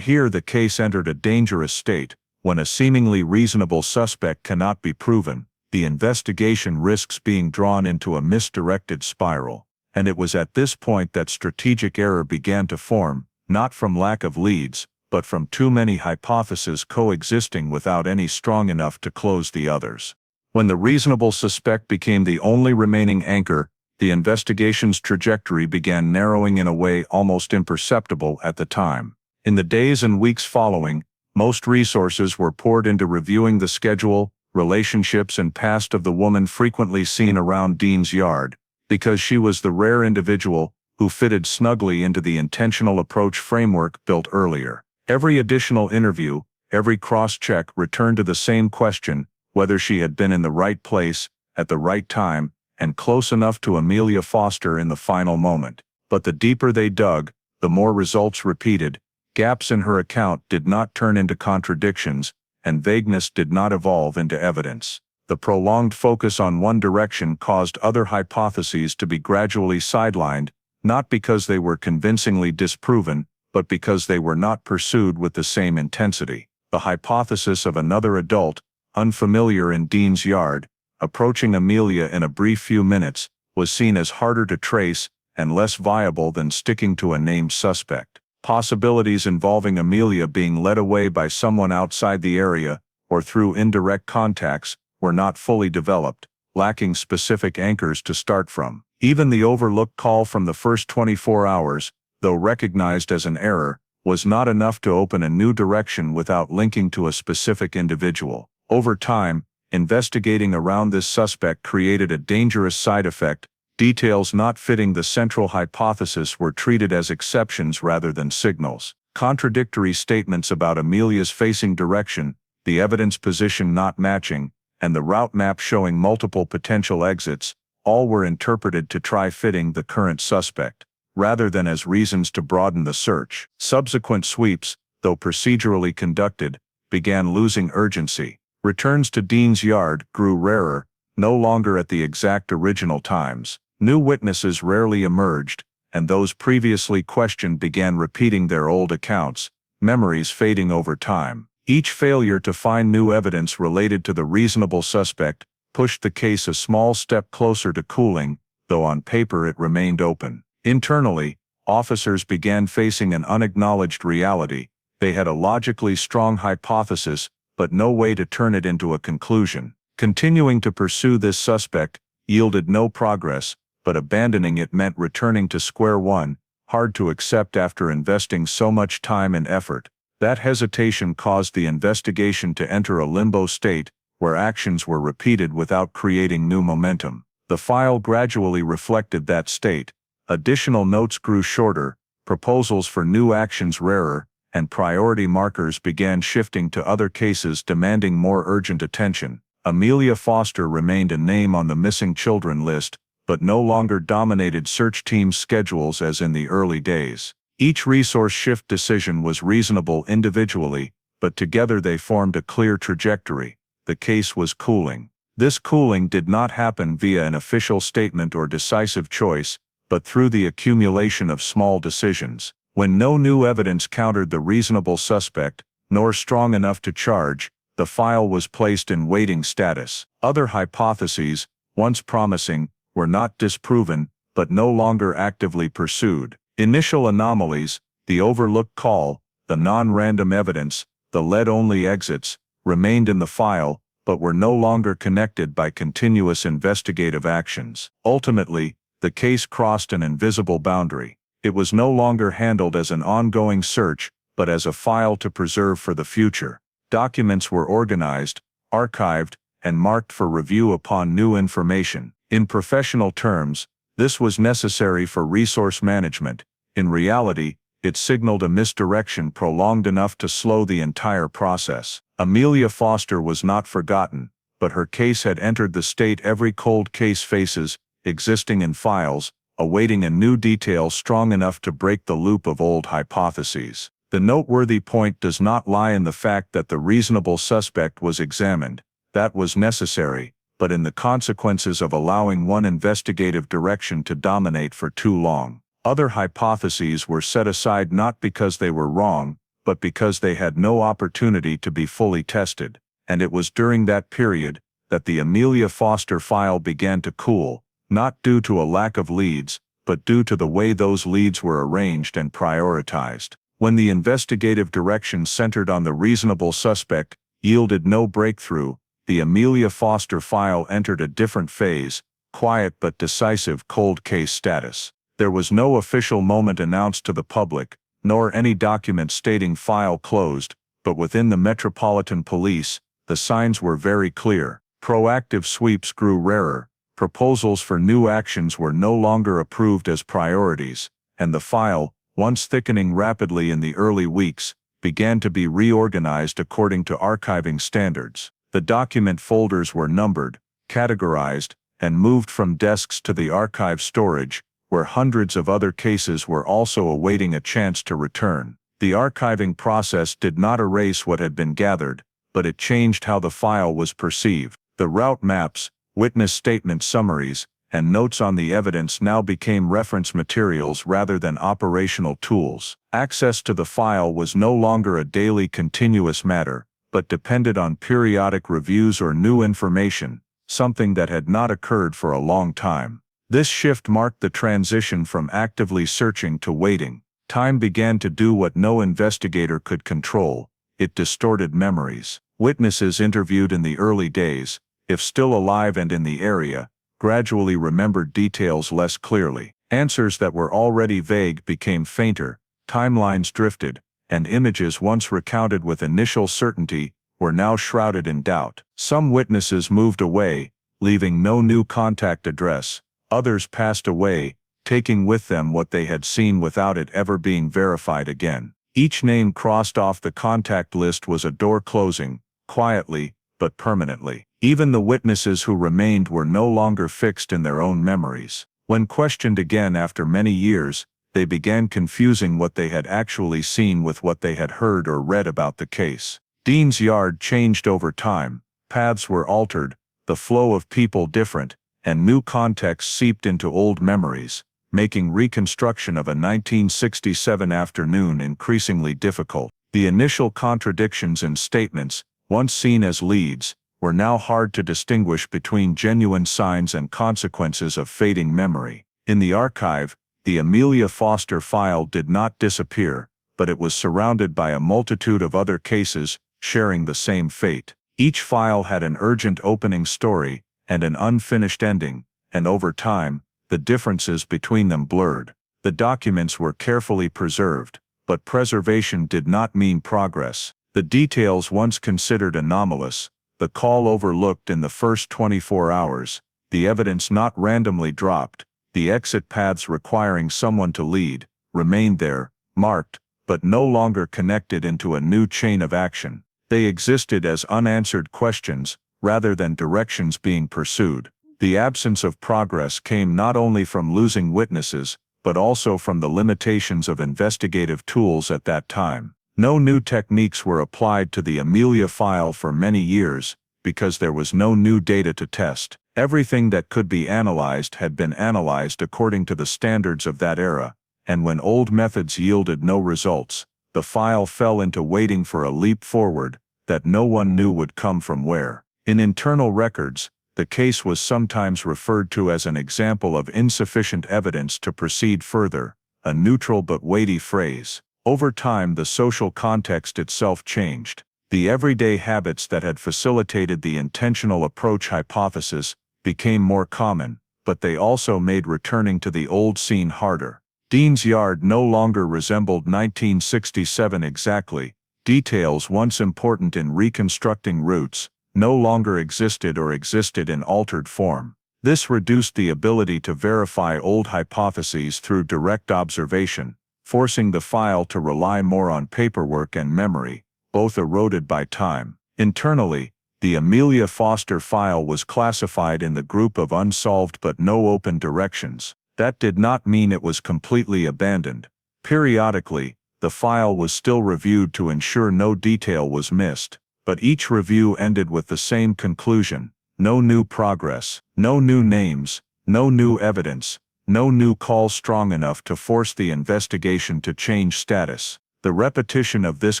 [SPEAKER 1] here the case entered a dangerous state. When a seemingly reasonable suspect cannot be proven, the investigation risks being drawn into a misdirected spiral. And it was at this point that strategic error began to form, not from lack of leads, but from too many hypotheses coexisting without any strong enough to close the others. When the reasonable suspect became the only remaining anchor, the investigation's trajectory began narrowing in a way almost imperceptible at the time. In the days and weeks following, most resources were poured into reviewing the schedule, relationships and past of the woman frequently seen around Dean's Yard, because she was the rare individual who fitted snugly into the intentional approach framework built earlier. Every additional interview, every cross-check returned to the same question: whether she had been in the right place, at the right time, and close enough to Amelia Foster in the final moment. But the deeper they dug, the more results repeated. Gaps in her account did not turn into contradictions, and vagueness did not evolve into evidence. The prolonged focus on one direction caused other hypotheses to be gradually sidelined, not because they were convincingly disproven, but because they were not pursued with the same intensity. The hypothesis of another adult, unfamiliar in Dean's Yard, approaching Amelia in a brief few minutes, was seen as harder to trace and less viable than sticking to a named suspect. Possibilities involving Amelia being led away by someone outside the area, or through indirect contacts, were not fully developed, lacking specific anchors to start from. Even the overlooked call from the first 24 hours, though recognized as an error, was not enough to open a new direction without linking to a specific individual. Over time, investigating around this suspect created a dangerous side effect. Details not fitting the central hypothesis were treated as exceptions rather than signals. Contradictory statements about Amelia's facing direction, the evidence position not matching, and the route map showing multiple potential exits, all were interpreted to try fitting the current suspect, rather than as reasons to broaden the search. Subsequent sweeps, though procedurally conducted, began losing urgency. Returns to Dean's Yard grew rarer, no longer at the exact original times. New witnesses rarely emerged, and those previously questioned began repeating their old accounts, memories fading over time. Each failure to find new evidence related to the reasonable suspect pushed the case a small step closer to cooling, though on paper it remained open. Internally, officers began facing an unacknowledged reality. They had a logically strong hypothesis, but no way to turn it into a conclusion. Continuing to pursue this suspect yielded no progress, but abandoning it meant returning to square one, hard to accept after investing so much time and effort. That hesitation caused the investigation to enter a limbo state, where actions were repeated without creating new momentum. The file gradually reflected that state. Additional notes grew shorter, proposals for new actions rarer, and priority markers began shifting to other cases demanding more urgent attention. Amelia Foster remained a name on the missing children list, but no longer dominated search teams' schedules as in the early days. Each resource shift decision was reasonable individually, but together they formed a clear trajectory. The case was cooling. This cooling did not happen via an official statement or decisive choice, but through the accumulation of small decisions. When no new evidence countered the reasonable suspect, nor strong enough to charge, the file was placed in waiting status. Other hypotheses, once promising, were not disproven, but no longer actively pursued. Initial anomalies, the overlooked call, the non-random evidence, the lead-only exits, remained in the file, but were no longer connected by continuous investigative actions. Ultimately, the case crossed an invisible boundary. It was no longer handled as an ongoing search, but as a file to preserve for the future. Documents were organized, archived, and marked for review upon new information. In professional terms, this was necessary for resource management. In reality, it signaled a misdirection prolonged enough to slow the entire process. Amelia Foster was not forgotten, but her case had entered the state every cold case faces, existing in files, awaiting a new detail strong enough to break the loop of old hypotheses. The noteworthy point does not lie in the fact that the reasonable suspect was examined. That was necessary, but in the consequences of allowing one investigative direction to dominate for too long. Other hypotheses were set aside not because they were wrong, but because they had no opportunity to be fully tested. And it was during that period that the Amelia Foster file began to cool, not due to a lack of leads, but due to the way those leads were arranged and prioritized. When the investigative direction centered on the reasonable suspect yielded no breakthrough, the Amelia Foster file entered a different phase, quiet but decisive cold case status. There was no official moment announced to the public, nor any document stating file closed, but within the Metropolitan Police, the signs were very clear. Proactive sweeps grew rarer, proposals for new actions were no longer approved as priorities, and the file, once thickening rapidly in the early weeks, began to be reorganized according to archiving standards. The document folders were numbered, categorized, and moved from desks to the archive storage, where hundreds of other cases were also awaiting a chance to return. The archiving process did not erase what had been gathered, but it changed how the file was perceived. The route maps, witness statement summaries, and notes on the evidence now became reference materials rather than operational tools. Access to the file was no longer a daily continuous matter, but depended on periodic reviews or new information, something that had not occurred for a long time. This shift marked the transition from actively searching to waiting. Time began to do what no investigator could control. It distorted memories. Witnesses interviewed in the early days, if still alive and in the area, gradually remembered details less clearly. Answers that were already vague became fainter, timelines drifted, and images once recounted with initial certainty were now shrouded in doubt. Some witnesses moved away, leaving no new contact address. Others passed away, taking with them what they had seen without it ever being verified again. Each name crossed off the contact list was a door closing, quietly, but permanently. Even the witnesses who remained were no longer fixed in their own memories. When questioned again after many years, they began confusing what they had actually seen with what they had heard or read about the case. Dean's Yard changed over time, paths were altered, the flow of people different, and new context seeped into old memories, making reconstruction of a 1967 afternoon increasingly difficult. The initial contradictions in statements, once seen as leads, were now hard to distinguish between genuine signs and consequences of fading memory. In the archive, the Amelia Foster file did not disappear, but it was surrounded by a multitude of other cases, sharing the same fate. Each file had an urgent opening story, and an unfinished ending, and over time, the differences between them blurred. The documents were carefully preserved, but preservation did not mean progress. The details once considered anomalous, the call overlooked in the first 24 hours, the evidence not randomly dropped, the exit paths requiring someone to lead, remained there, marked, but no longer connected into a new chain of action. They existed as unanswered questions, rather than directions being pursued. The absence of progress came not only from losing witnesses, but also from the limitations of investigative tools at that time. No new techniques were applied to the Amelia file for many years, because there was no new data to test. Everything that could be analyzed had been analyzed according to the standards of that era, and when old methods yielded no results, the file fell into waiting for a leap forward that no one knew would come from where. In internal records, the case was sometimes referred to as an example of insufficient evidence to proceed further, a neutral but weighty phrase. Over time, the social context itself changed. The everyday habits that had facilitated the intentional approach hypothesis became more common, but they also made returning to the old scene harder. Dean's Yard no longer resembled 1967 exactly. Details once important in reconstructing routes no longer existed or existed in altered form. This reduced the ability to verify old hypotheses through direct observation, forcing the file to rely more on paperwork and memory, both eroded by time. Internally, the Amelia Foster file was classified in the group of unsolved but no open directions. That did not mean it was completely abandoned. Periodically, the file was still reviewed to ensure no detail was missed, but each review ended with the same conclusion: no new progress, no new names, no new evidence, no new call strong enough to force the investigation to change status. The repetition of this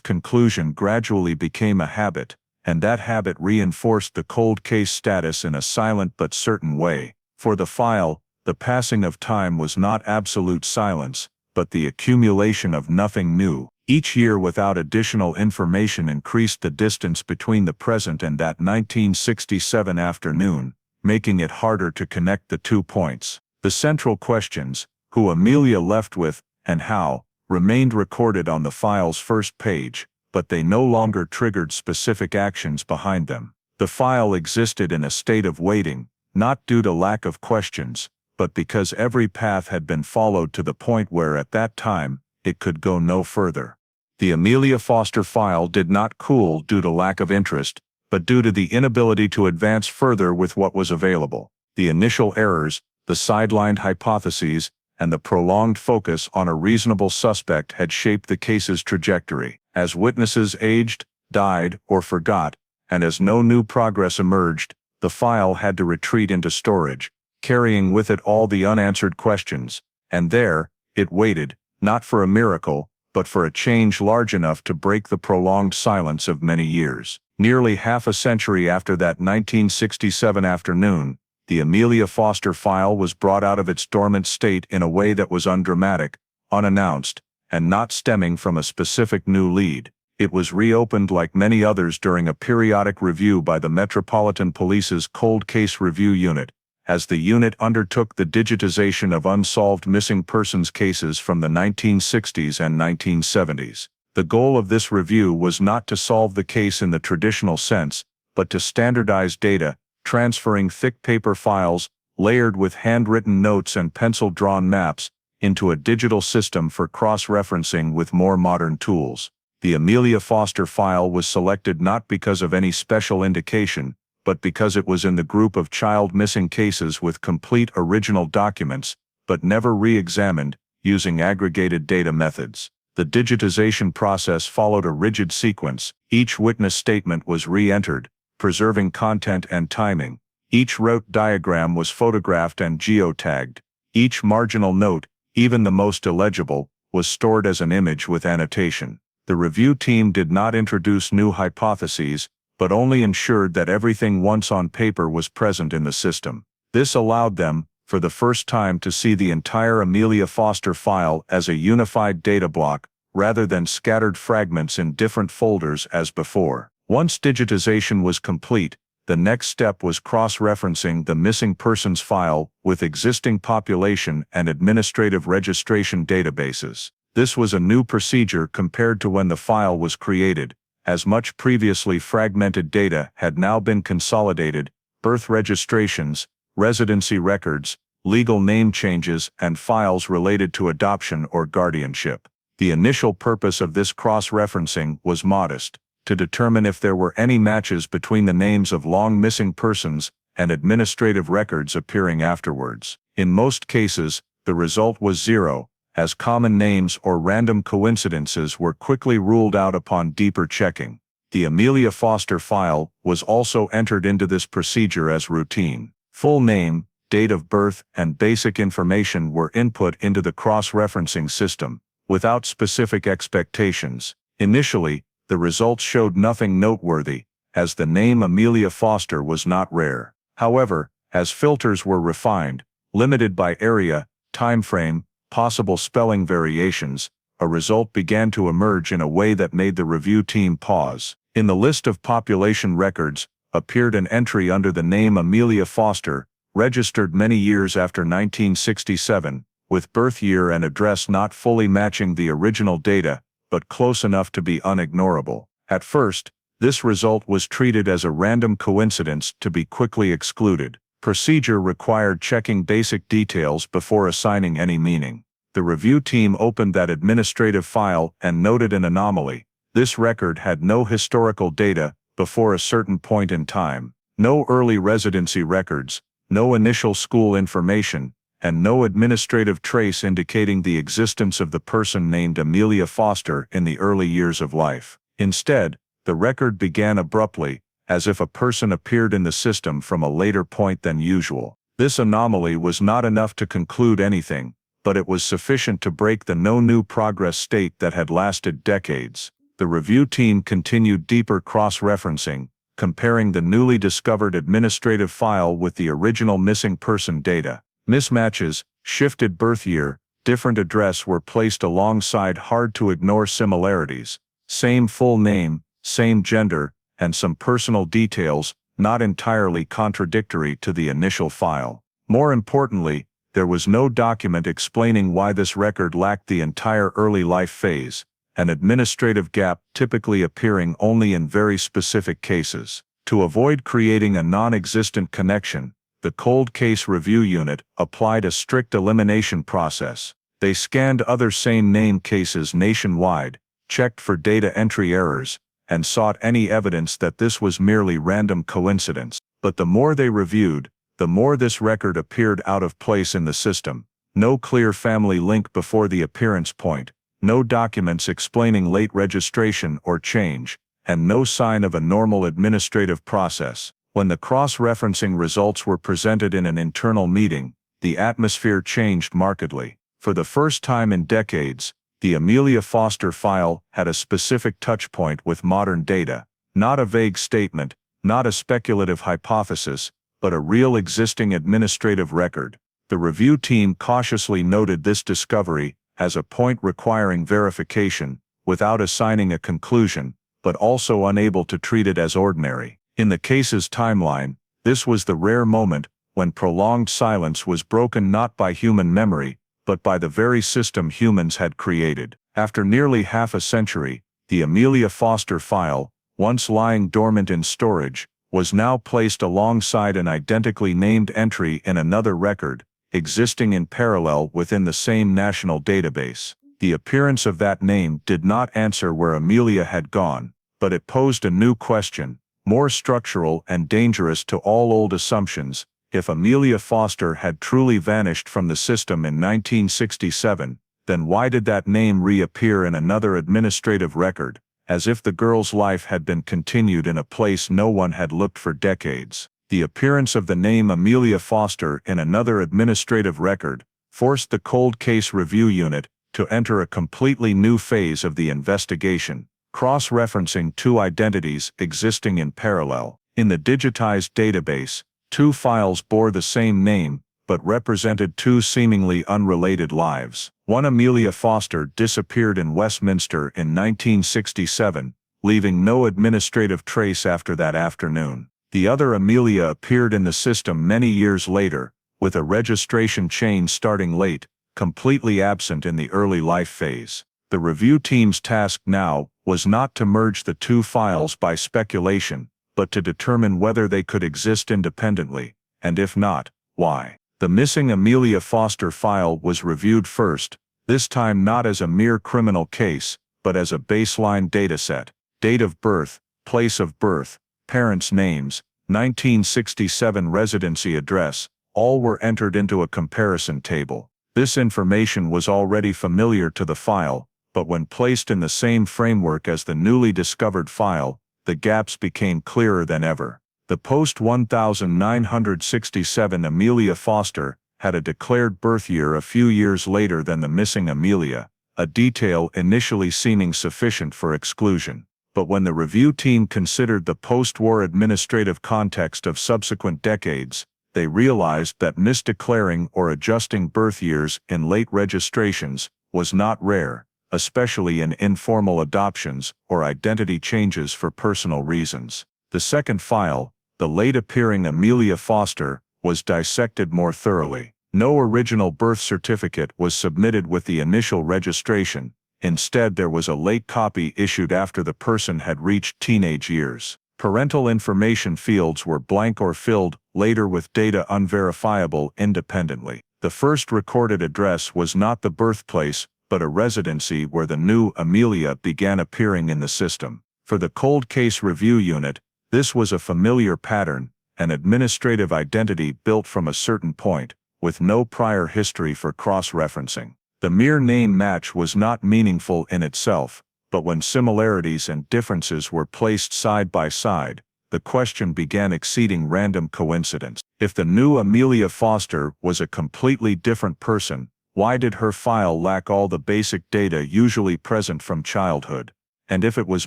[SPEAKER 1] conclusion gradually became a habit, and that habit reinforced the cold case status in a silent but certain way. For the file, the passing of time was not absolute silence, but the accumulation of nothing new. Each year without additional information increased the distance between the present and that 1967 afternoon, making it harder to connect the 2 points. The central questions, who Amelia left with, and how, remained recorded on the file's first page, but they no longer triggered specific actions behind them. The file existed in a state of waiting, not due to lack of questions, but because every path had been followed to the point where at that time, it could go no further. The Amelia Foster file did not cool due to lack of interest, but due to the inability to advance further with what was available. The initial errors, the sidelined hypotheses, and the prolonged focus on a reasonable suspect had shaped the case's trajectory. As witnesses aged, died, or forgot, and as no new progress emerged, the file had to retreat into storage, carrying with it all the unanswered questions, and there, it waited, not for a miracle, but for a change large enough to break the prolonged silence of many years. Nearly half a century after that 1967 afternoon, the Amelia Foster file was brought out of its dormant state in a way that was undramatic, unannounced, and not stemming from a specific new lead. It was reopened like many others during a periodic review by the Metropolitan Police's Cold Case Review Unit, as the unit undertook the digitization of unsolved missing persons cases from the 1960s and 1970s. The goal of this review was not to solve the case in the traditional sense, but to standardize data, transferring thick paper files, layered with handwritten notes and pencil-drawn maps, into a digital system for cross-referencing with more modern tools. The Amelia Foster file was selected not because of any special indication, but because it was in the group of child missing cases with complete original documents, but never re-examined, using aggregated data methods. The digitization process followed a rigid sequence. Each witness statement was re-entered, preserving content and timing. Each route diagram was photographed and geotagged. Each marginal note, even the most illegible, was stored as an image with annotation. The review team did not introduce new hypotheses, but only ensured that everything once on paper was present in the system. This allowed them, for the first time, to see the entire Amelia Foster file as a unified data block, rather than scattered fragments in different folders as before. Once digitization was complete, the next step was cross-referencing the missing persons file with existing population and administrative registration databases. This was a new procedure compared to when the file was created, as much previously fragmented data had now been consolidated: birth registrations, residency records, legal name changes, and files related to adoption or guardianship. The initial purpose of this cross-referencing was modest, to determine if there were any matches between the names of long-missing persons and administrative records appearing afterwards. In most cases, the result was zero, as common names or random coincidences were quickly ruled out upon deeper checking. The Amelia Foster file was also entered into this procedure as routine. Full name, date of birth, and basic information were input into the cross-referencing system, without specific expectations. Initially, the results showed nothing noteworthy, as the name Amelia Foster was not rare. However, as filters were refined, limited by area, time frame, possible spelling variations, a result began to emerge in a way that made the review team pause. In the list of population records, appeared an entry under the name Amelia Foster, registered many years after 1967, with birth year and address not fully matching the original data, but close enough to be unignorable. At first, this result was treated as a random coincidence to be quickly excluded. Procedure required checking basic details before assigning any meaning. The review team opened that administrative file and noted an anomaly. This record had no historical data before a certain point in time, no early residency records, no initial school information, and no administrative trace indicating the existence of the person named Amelia Foster in the early years of life. Instead, the record began abruptly, as if a person appeared in the system from a later point than usual. This anomaly was not enough to conclude anything, but it was sufficient to break the no new progress state that had lasted decades. The review team continued deeper cross-referencing, comparing the newly discovered administrative file with the original missing person data. Mismatches, shifted birth year, different address were placed alongside hard-to-ignore similarities, same full name, same gender, and some personal details, not entirely contradictory to the initial file. More importantly, there was no document explaining why this record lacked the entire early life phase, an administrative gap typically appearing only in very specific cases. To avoid creating a non-existent connection, the Cold Case Review Unit applied a strict elimination process. They scanned other same-name cases nationwide, checked for data entry errors, and sought any evidence that this was merely random coincidence. But the more they reviewed, the more this record appeared out of place in the system. No clear family link before the appearance point, no documents explaining late registration or change, and no sign of a normal administrative process. When the cross-referencing results were presented in an internal meeting, the atmosphere changed markedly. For the first time in decades, the Amelia Foster file had a specific touchpoint with modern data, not a vague statement, not a speculative hypothesis, but a real existing administrative record. The review team cautiously noted this discovery as a point requiring verification, without assigning a conclusion, but also unable to treat it as ordinary. In the case's timeline, this was the rare moment when prolonged silence was broken not by human memory, but by the very system humans had created. After nearly half a century, the Amelia Foster file, once lying dormant in storage, was now placed alongside an identically named entry in another record, existing in parallel within the same national database. The appearance of that name did not answer where Amelia had gone, but it posed a new question, more structural and dangerous to all old assumptions. If Amelia Foster had truly vanished from the system in 1967, then why did that name reappear in another administrative record, as if the girl's life had been continued in a place no one had looked for decades? The appearance of the name Amelia Foster in another administrative record forced the Cold Case Review Unit to enter a completely new phase of the investigation, cross-referencing two identities existing in parallel. In the digitized database, two files bore the same name, but represented two seemingly unrelated lives. One Amelia Foster disappeared in Westminster in 1967, leaving no administrative trace after that afternoon. The other Amelia appeared in the system many years later, with a registration chain starting late, completely absent in the early life phase. The review team's task now was not to merge the two files by speculation, but to determine whether they could exist independently, and if not, why. The missing Amelia Foster file was reviewed first, this time not as a mere criminal case, but as a baseline dataset. Date of birth, place of birth, parents' names, 1967 residency address, all were entered into a comparison table. This information was already familiar to the file, but when placed in the same framework as the newly discovered file, the gaps became clearer than ever. The post-1967 Amelia Foster had a declared birth year a few years later than the missing Amelia, a detail initially seeming sufficient for exclusion. But when the review team considered the post-war administrative context of subsequent decades, they realized that misdeclaring or adjusting birth years in late registrations was not rare, especially in informal adoptions or identity changes for personal reasons. The second file, the late-appearing Amelia Foster, was dissected more thoroughly. No original birth certificate was submitted with the initial registration. Instead, there was a late copy issued after the person had reached teenage years. Parental information fields were blank or filled later with data unverifiable independently. The first recorded address was not the birthplace, but a residency where the new Amelia began appearing in the system. For the Cold Case Review Unit, this was a familiar pattern, an administrative identity built from a certain point, with no prior history for cross-referencing. The mere name match was not meaningful in itself, but when similarities and differences were placed side by side, the question began exceeding random coincidence. If the new Amelia Foster was a completely different person, why did her file lack all the basic data usually present from childhood? And if it was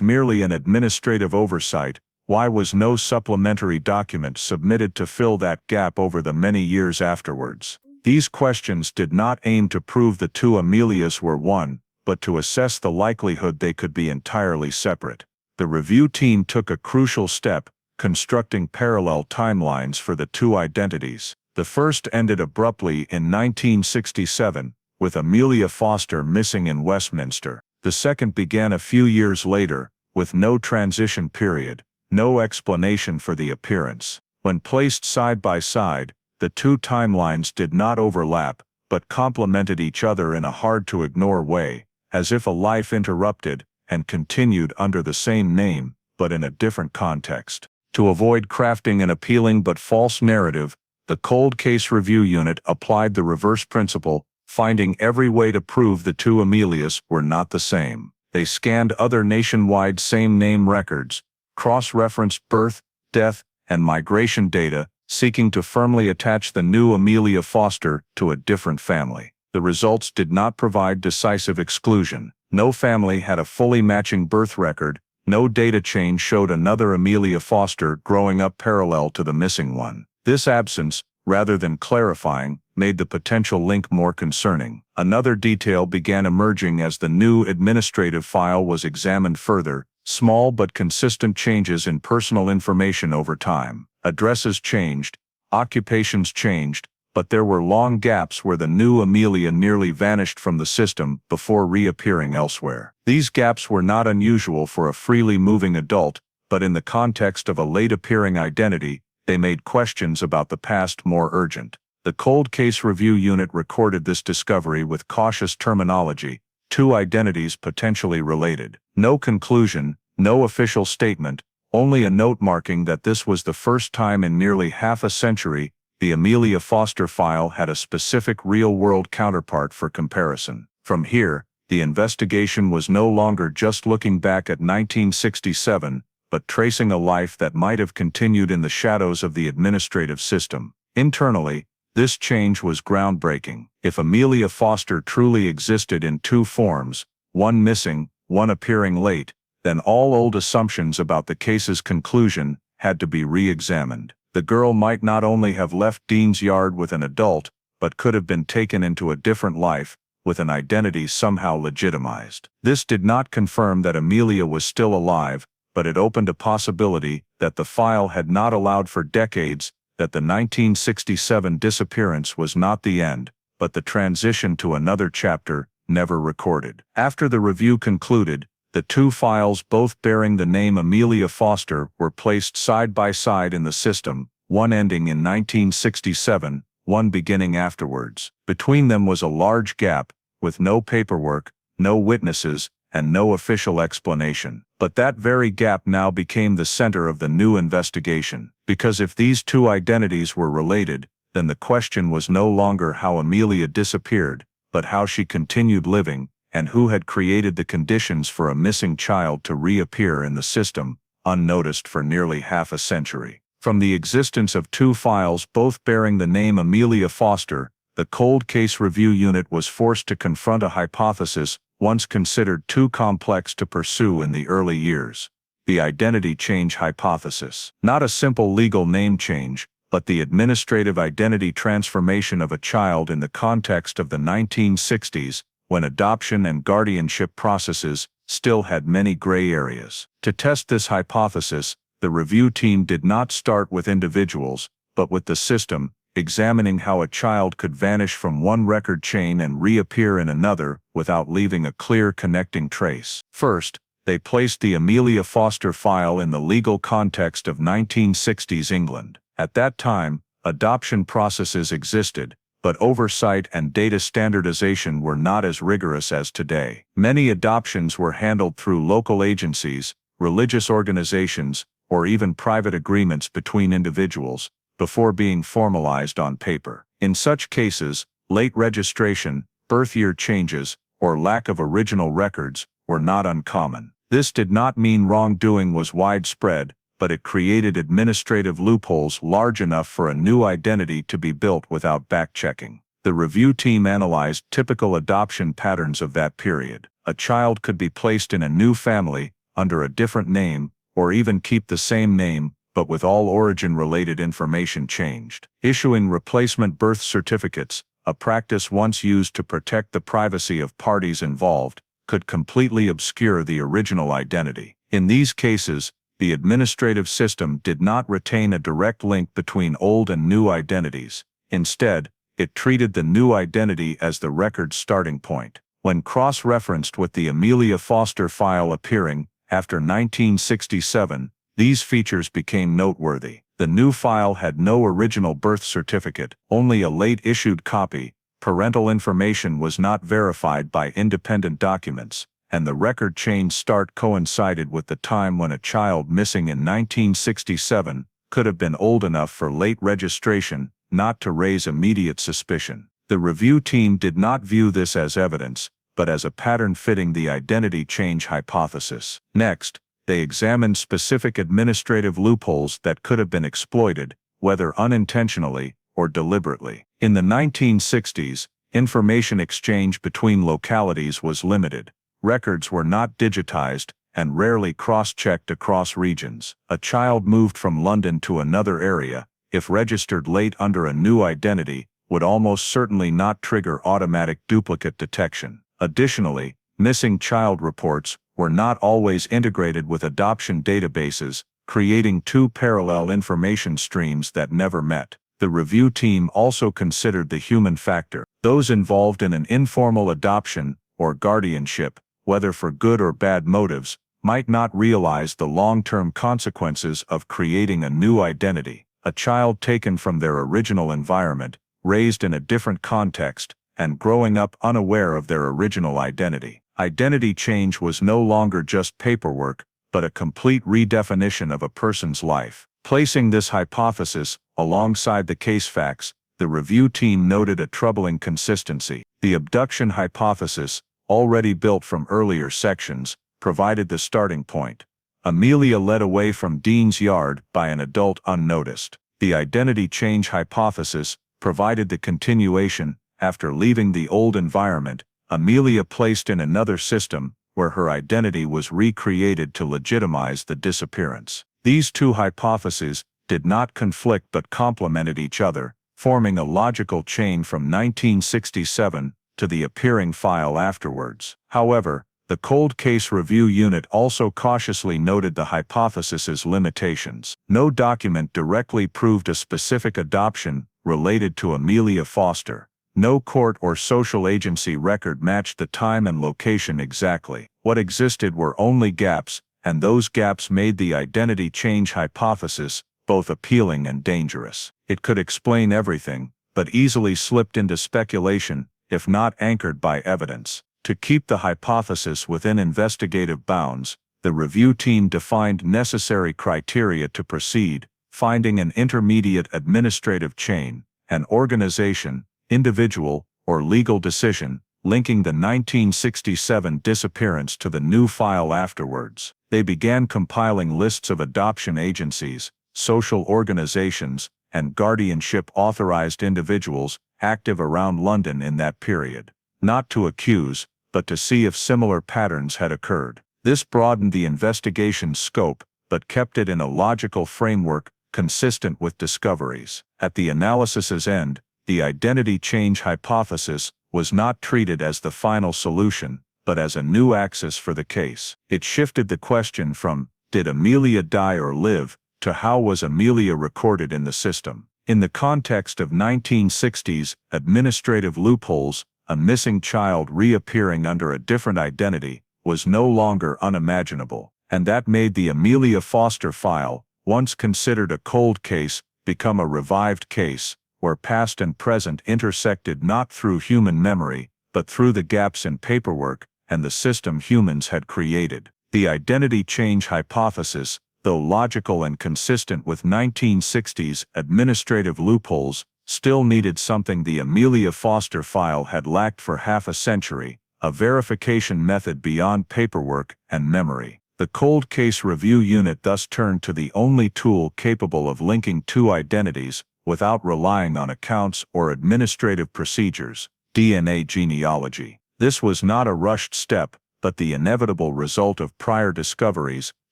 [SPEAKER 1] merely an administrative oversight, why was no supplementary document submitted to fill that gap over the many years afterwards? These questions did not aim to prove the two Amelias were one, but to assess the likelihood they could be entirely separate. The review team took a crucial step, constructing parallel timelines for the two identities. The first ended abruptly in 1967, with Amelia Foster missing in Westminster. The second began a few years later, with no transition period, no explanation for the appearance. When placed side by side, the two timelines did not overlap, but complemented each other in a hard-to-ignore way, as if a life interrupted and continued under the same name, but in a different context. To avoid crafting an appealing but false narrative, the Cold Case Review Unit applied the reverse principle, finding every way to prove the two Amelias were not the same. They scanned other nationwide same-name records, cross-referenced birth, death, and migration data, seeking to firmly attach the new Amelia Foster to a different family. The results did not provide decisive exclusion. No family had a fully matching birth record, no data chain showed another Amelia Foster growing up parallel to the missing one. This absence, rather than clarifying, made the potential link more concerning. Another detail began emerging as the new administrative file was examined further: small but consistent changes in personal information over time. Addresses changed, occupations changed, but there were long gaps where the new Amelia nearly vanished from the system before reappearing elsewhere. These gaps were not unusual for a freely moving adult, but in the context of a late-appearing identity, they made questions about the past more urgent. The Cold Case Review Unit recorded this discovery with cautious terminology: two identities potentially related. No conclusion, no official statement, only a note marking that this was the first time in nearly half a century the Amelia Foster file had a specific real-world counterpart for comparison. From here, the investigation was no longer just looking back at 1967, but tracing a life that might have continued in the shadows of the administrative system. Internally, this change was groundbreaking. If Amelia Foster truly existed in two forms, one missing, one appearing late, then all old assumptions about the case's conclusion had to be re-examined. The girl might not only have left Dean's Yard with an adult, but could have been taken into a different life, with an identity somehow legitimized. This did not confirm that Amelia was still alive, but it opened a possibility that the file had not allowed for decades, that the 1967 disappearance was not the end, but the transition to another chapter, never recorded. After the review concluded, the two files, both bearing the name Amelia Foster, were placed side by side in the system, one ending in 1967, one beginning afterwards. Between them was a large gap, with no paperwork, no witnesses, and no official explanation. But that very gap now became the center of the new investigation, because if these two identities were related, then the question was no longer how Amelia disappeared, but how she continued living, and who had created the conditions for a missing child to reappear in the system, unnoticed for nearly half a century. From the existence of two files both bearing the name Amelia Foster, the Cold Case Review Unit was forced to confront a hypothesis once considered too complex to pursue in the early years: the identity change hypothesis. Not a simple legal name change, but the administrative identity transformation of a child in the context of the 1960s, when adoption and guardianship processes still had many gray areas. To test this hypothesis, the review team did not start with individuals, but with the system, examining how a child could vanish from one record chain and reappear in another without leaving a clear connecting trace. First, they placed the Amelia Foster file in the legal context of 1960s England. At that time, adoption processes existed, but oversight and data standardization were not as rigorous as today. Many adoptions were handled through local agencies, religious organizations, or even private agreements between individuals, before being formalized on paper. In such cases, late registration, birth year changes, or lack of original records were not uncommon. This did not mean wrongdoing was widespread, but it created administrative loopholes large enough for a new identity to be built without back-checking. The review team analyzed typical adoption patterns of that period. A child could be placed in a new family, under a different name, or even keep the same name, but with all origin-related information changed. Issuing replacement birth certificates, a practice once used to protect the privacy of parties involved, could completely obscure the original identity. In these cases, the administrative system did not retain a direct link between old and new identities. Instead, it treated the new identity as the record's starting point. When cross-referenced with the Amelia Foster file appearing after 1967, these features became noteworthy. The new file had no original birth certificate, only a late-issued copy, parental information was not verified by independent documents, and the record change start coincided with the time when a child missing in 1967 could have been old enough for late registration not to raise immediate suspicion. The review team did not view this as evidence, but as a pattern fitting the identity change hypothesis. Next, they examined specific administrative loopholes that could have been exploited, whether unintentionally or deliberately. In the 1960s, information exchange between localities was limited. Records were not digitized and rarely cross-checked across regions. A child moved from London to another area, if registered late under a new identity, would almost certainly not trigger automatic duplicate detection. Additionally, missing child reports were not always integrated with adoption databases, creating two parallel information streams that never met. The review team also considered the human factor. Those involved in an informal adoption or guardianship, whether for good or bad motives, might not realize the long-term consequences of creating a new identity. A child taken from their original environment, raised in a different context, and growing up unaware of their original identity. Identity change was no longer just paperwork, but a complete redefinition of a person's life. Placing this hypothesis alongside the case facts, the review team noted a troubling consistency. The abduction hypothesis, already built from earlier sections, provided the starting point. Amelia led away from Dean's Yard by an adult unnoticed. The identity change hypothesis provided the continuation. After leaving the old environment, Amelia placed in another system, where her identity was recreated to legitimize the disappearance. These two hypotheses did not conflict but complemented each other, forming a logical chain from 1967 to the appearing file afterwards. However, the Cold Case Review Unit also cautiously noted the hypothesis's limitations. No document directly proved a specific adoption related to Amelia Foster. No court or social agency record matched the time and location exactly. What existed were only gaps, and those gaps made the identity change hypothesis both appealing and dangerous. It could explain everything, but easily slipped into speculation if not anchored by evidence. To keep the hypothesis within investigative bounds, the review team defined necessary criteria to proceed, finding an intermediate administrative chain, an organization, individual, or legal decision, linking the 1967 disappearance to the new file afterwards. They began compiling lists of adoption agencies, social organizations, and guardianship-authorized individuals active around London in that period. Not to accuse, but to see if similar patterns had occurred. This broadened the investigation's scope, but kept it in a logical framework consistent with discoveries. At the analysis's end, the identity change hypothesis was not treated as the final solution, but as a new axis for the case. It shifted the question from, did Amelia die or live, to how was Amelia recorded in the system? In the context of 1960s administrative loopholes, a missing child reappearing under a different identity was no longer unimaginable, and that made the Amelia Foster file, once considered a cold case, become a revived case, where past and present intersected not through human memory, but through the gaps in paperwork and the system humans had created. The identity change hypothesis, though logical and consistent with 1960s administrative loopholes, still needed something the Amelia Foster file had lacked for half a century, a verification method beyond paperwork and memory. The Cold Case Review Unit thus turned to the only tool capable of linking two identities, without relying on accounts or administrative procedures: DNA genealogy. This was not a rushed step, but the inevitable result of prior discoveries: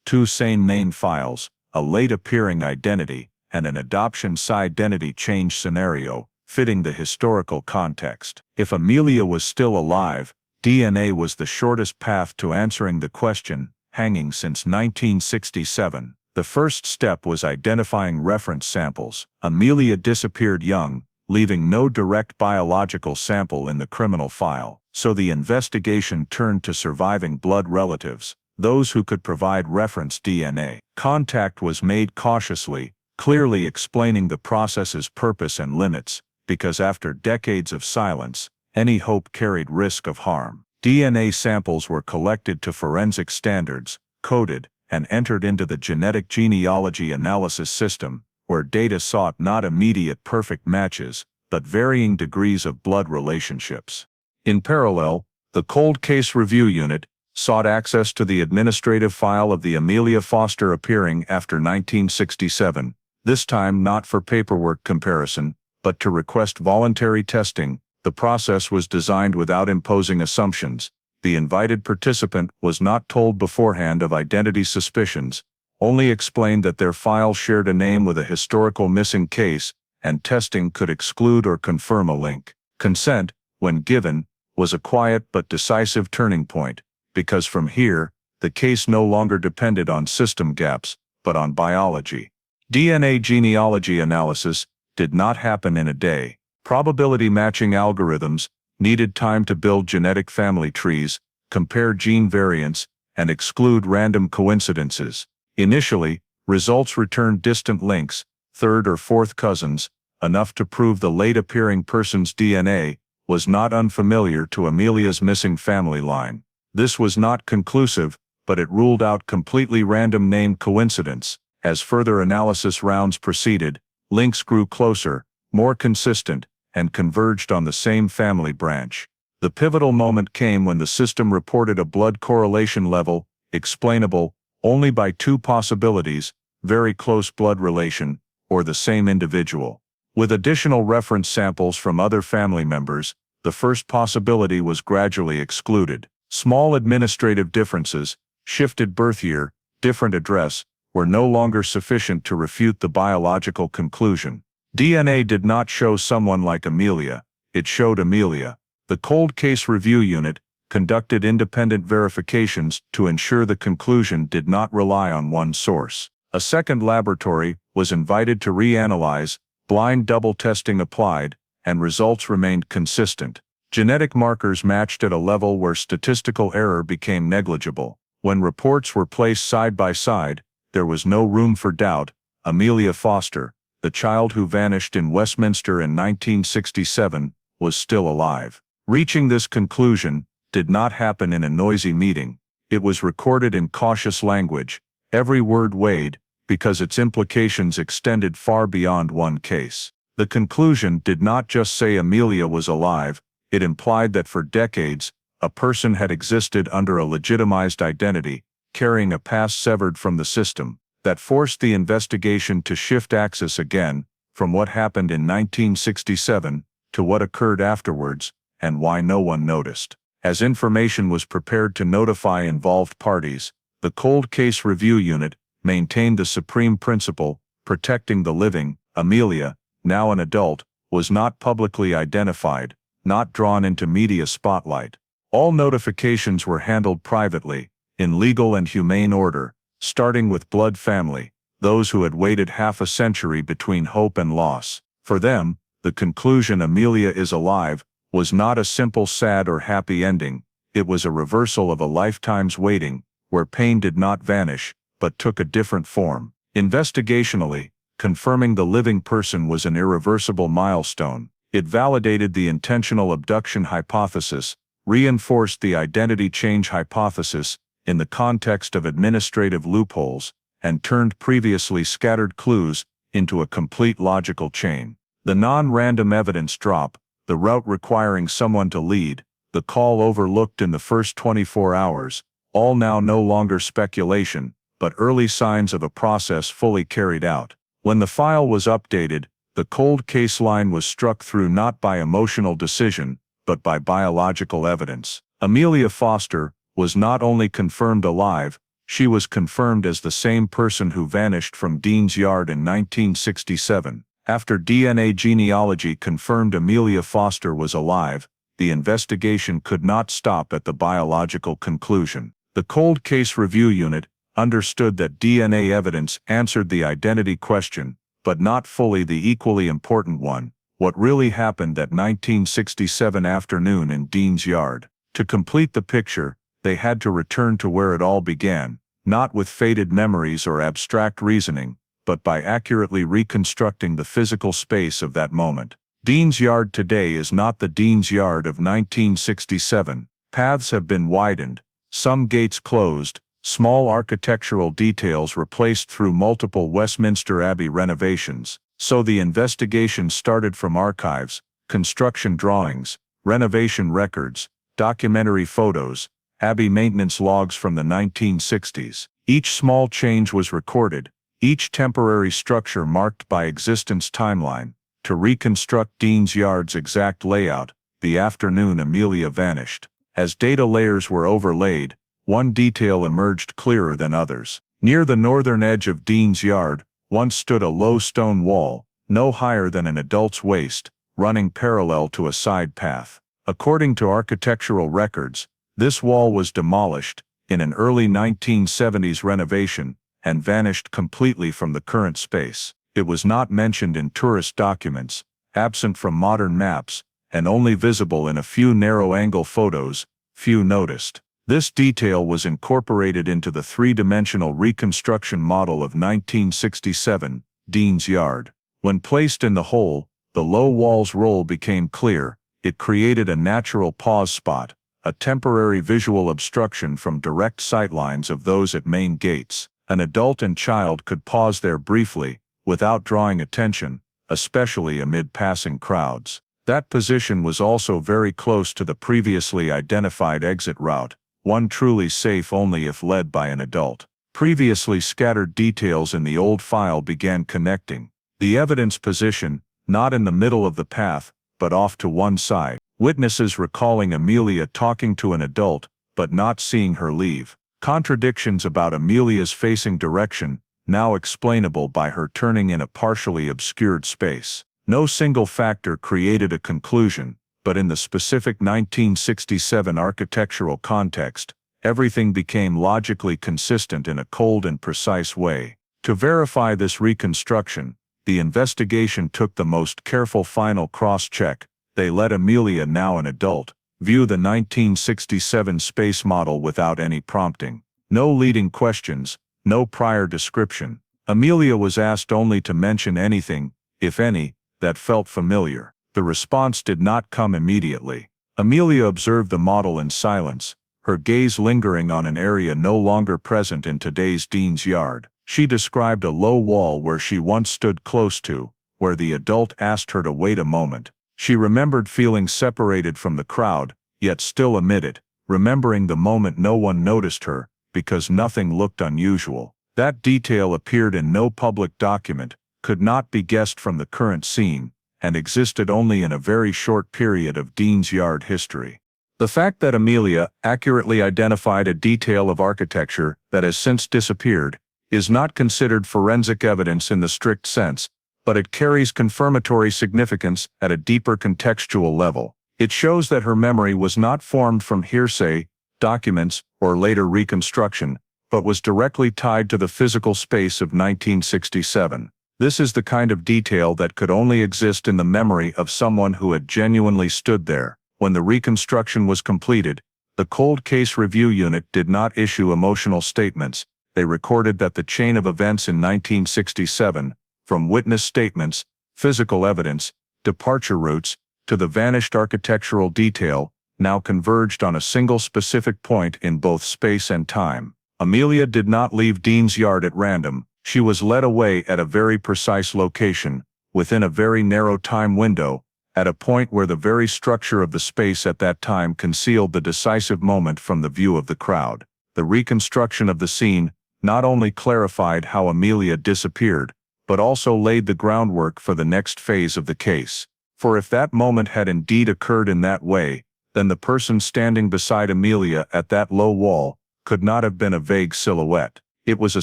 [SPEAKER 1] two same name files, a late appearing identity, and an adoption identity change scenario, fitting the historical context. If Amelia was still alive, DNA was the shortest path to answering the question, hanging since 1967. The first step was identifying reference samples. Amelia disappeared young, leaving no direct biological sample in the criminal file, so the investigation turned to surviving blood relatives, those who could provide reference DNA. Contact was made cautiously, clearly explaining the process's purpose and limits, because after decades of silence, any hope carried risk of harm. DNA samples were collected to forensic standards, coded, and entered into the genetic genealogy analysis system, where data sought not immediate perfect matches, but varying degrees of blood relationships. In parallel, the Cold Case Review Unit sought access to the administrative file of the Amelia Foster appearing after 1967, this time not for paperwork comparison, but to request voluntary testing. The process was designed without imposing assumptions. The invited participant was not told beforehand of identity suspicions, only explained that their file shared a name with a historical missing case, and testing could exclude or confirm a link. Consent, when given, was a quiet but decisive turning point, because from here, the case no longer depended on system gaps, but on biology. DNA genealogy analysis did not happen in a day. Probability matching algorithms needed time to build genetic family trees, compare gene variants, and exclude random coincidences. Initially, results returned distant links, third or fourth cousins, enough to prove the late-appearing person's DNA was not unfamiliar to Amelia's missing family line. This was not conclusive, but it ruled out completely random name coincidence. As further analysis rounds proceeded, links grew closer, more consistent, and converged on the same family branch. The pivotal moment came when the system reported a blood correlation level, explainable only by two possibilities: very close blood relation, or the same individual. With additional reference samples from other family members, the first possibility was gradually excluded. Small administrative differences, shifted birth year, different address, were no longer sufficient to refute the biological conclusion. DNA did not show someone like Amelia, it showed Amelia. The Cold Case Review Unit conducted independent verifications to ensure the conclusion did not rely on one source. A second laboratory was invited to reanalyze, blind double testing applied, and results remained consistent. Genetic markers matched at a level where statistical error became negligible. When reports were placed side by side, there was no room for doubt. Amelia Foster, the child who vanished in Westminster in 1967, was still alive. Reaching this conclusion did not happen in a noisy meeting. It was recorded in cautious language, every word weighed, because its implications extended far beyond one case. The conclusion did not just say Amelia was alive, it implied that for decades, a person had existed under a legitimized identity, carrying a past severed from the system, that forced the investigation to shift axis again, from what happened in 1967 to what occurred afterwards, and why no one noticed. As information was prepared to notify involved parties, the Cold Case Review Unit maintained the supreme principle: protecting the living. Amelia, now an adult, was not publicly identified, not drawn into media spotlight. All notifications were handled privately, in legal and humane order, starting with blood family, those who had waited half a century between hope and loss. For them, the conclusion Amelia is alive was not a simple sad or happy ending, it was a reversal of a lifetime's waiting, where pain did not vanish, but took a different form. Investigationally, confirming the living person was an irreversible milestone. It validated the intentional abduction hypothesis, reinforced the identity change hypothesis in the context of administrative loopholes, and turned previously scattered clues into a complete logical chain. The non-random evidence drop, the route requiring someone to lead, the call overlooked in the first 24 hours, all now no longer speculation, but early signs of a process fully carried out. When the file was updated, the cold case line was struck through not by emotional decision, but by biological evidence. Amelia Foster was not only confirmed alive, she was confirmed as the same person who vanished from Dean's Yard in 1967. After DNA genealogy confirmed Amelia Foster was alive, the investigation could not stop at the biological conclusion. The Cold Case Review Unit understood that DNA evidence answered the identity question, but not fully the equally important one: what really happened that 1967 afternoon in Dean's Yard. To complete the picture, they had to return to where it all began, not with faded memories or abstract reasoning, but by accurately reconstructing the physical space of that moment. Dean's Yard today is not the Dean's Yard of 1967. Paths have been widened, some gates closed, small architectural details replaced through multiple Westminster Abbey renovations. So the investigation started from archives, construction drawings, renovation records, documentary photos, Abbey maintenance logs from the 1960s. Each small change was recorded, each temporary structure marked by existence timeline, to reconstruct Dean's Yard's exact layout, the afternoon Amelia vanished. As data layers were overlaid, one detail emerged clearer than others. Near the northern edge of Dean's Yard, once stood a low stone wall, no higher than an adult's waist, running parallel to a side path. According to architectural records, this wall was demolished in an early 1970s renovation and vanished completely from the current space. It was not mentioned in tourist documents, absent from modern maps, and only visible in a few narrow-angle photos. Few noticed. This detail was incorporated into the three-dimensional reconstruction model of 1967, Dean's Yard. When placed in the hole, the low wall's role became clear. It created a natural pause spot, a temporary visual obstruction from direct sightlines of those at main gates. An adult and child could pause there briefly, without drawing attention, especially amid passing crowds. That position was also very close to the previously identified exit route, one truly safe only if led by an adult. Previously scattered details in the old file began connecting. The evidence position, not in the middle of the path, but off to one side. Witnesses recalling Amelia talking to an adult, but not seeing her leave. Contradictions about Amelia's facing direction, now explainable by her turning in a partially obscured space. No single factor created a conclusion, but in the specific 1967 architectural context, everything became logically consistent in a cold and precise way. To verify this reconstruction, the investigation took the most careful final cross-check. They let Amelia, now an adult, view the 1967 space model without any prompting. No leading questions, no prior description. Amelia was asked only to mention anything, if any, that felt familiar. The response did not come immediately. Amelia observed the model in silence, her gaze lingering on an area no longer present in today's Dean's Yard. She described a low wall where she once stood close to, where the adult asked her to wait a moment. She remembered feeling separated from the crowd, yet still amid it, remembering the moment no one noticed her, because nothing looked unusual. That detail appeared in no public document, could not be guessed from the current scene, and existed only in a very short period of Dean's Yard history. The fact that Amelia accurately identified a detail of architecture that has since disappeared is not considered forensic evidence in the strict sense, but it carries confirmatory significance at a deeper contextual level. It shows that her memory was not formed from hearsay, documents, or later reconstruction, but was directly tied to the physical space of 1967. This is the kind of detail that could only exist in the memory of someone who had genuinely stood there. When the reconstruction was completed, the Cold Case Review Unit did not issue emotional statements. They recorded that the chain of events in 1967, from witness statements, physical evidence, departure routes, to the vanished architectural detail, now converged on a single specific point in both space and time. Amelia did not leave Dean's Yard at random. She was led away at a very precise location, within a very narrow time window, at a point where the very structure of the space at that time concealed the decisive moment from the view of the crowd. The reconstruction of the scene not only clarified how Amelia disappeared, but also laid the groundwork for the next phase of the case. For if that moment had indeed occurred in that way, then the person standing beside Amelia at that low wall could not have been a vague silhouette. It was a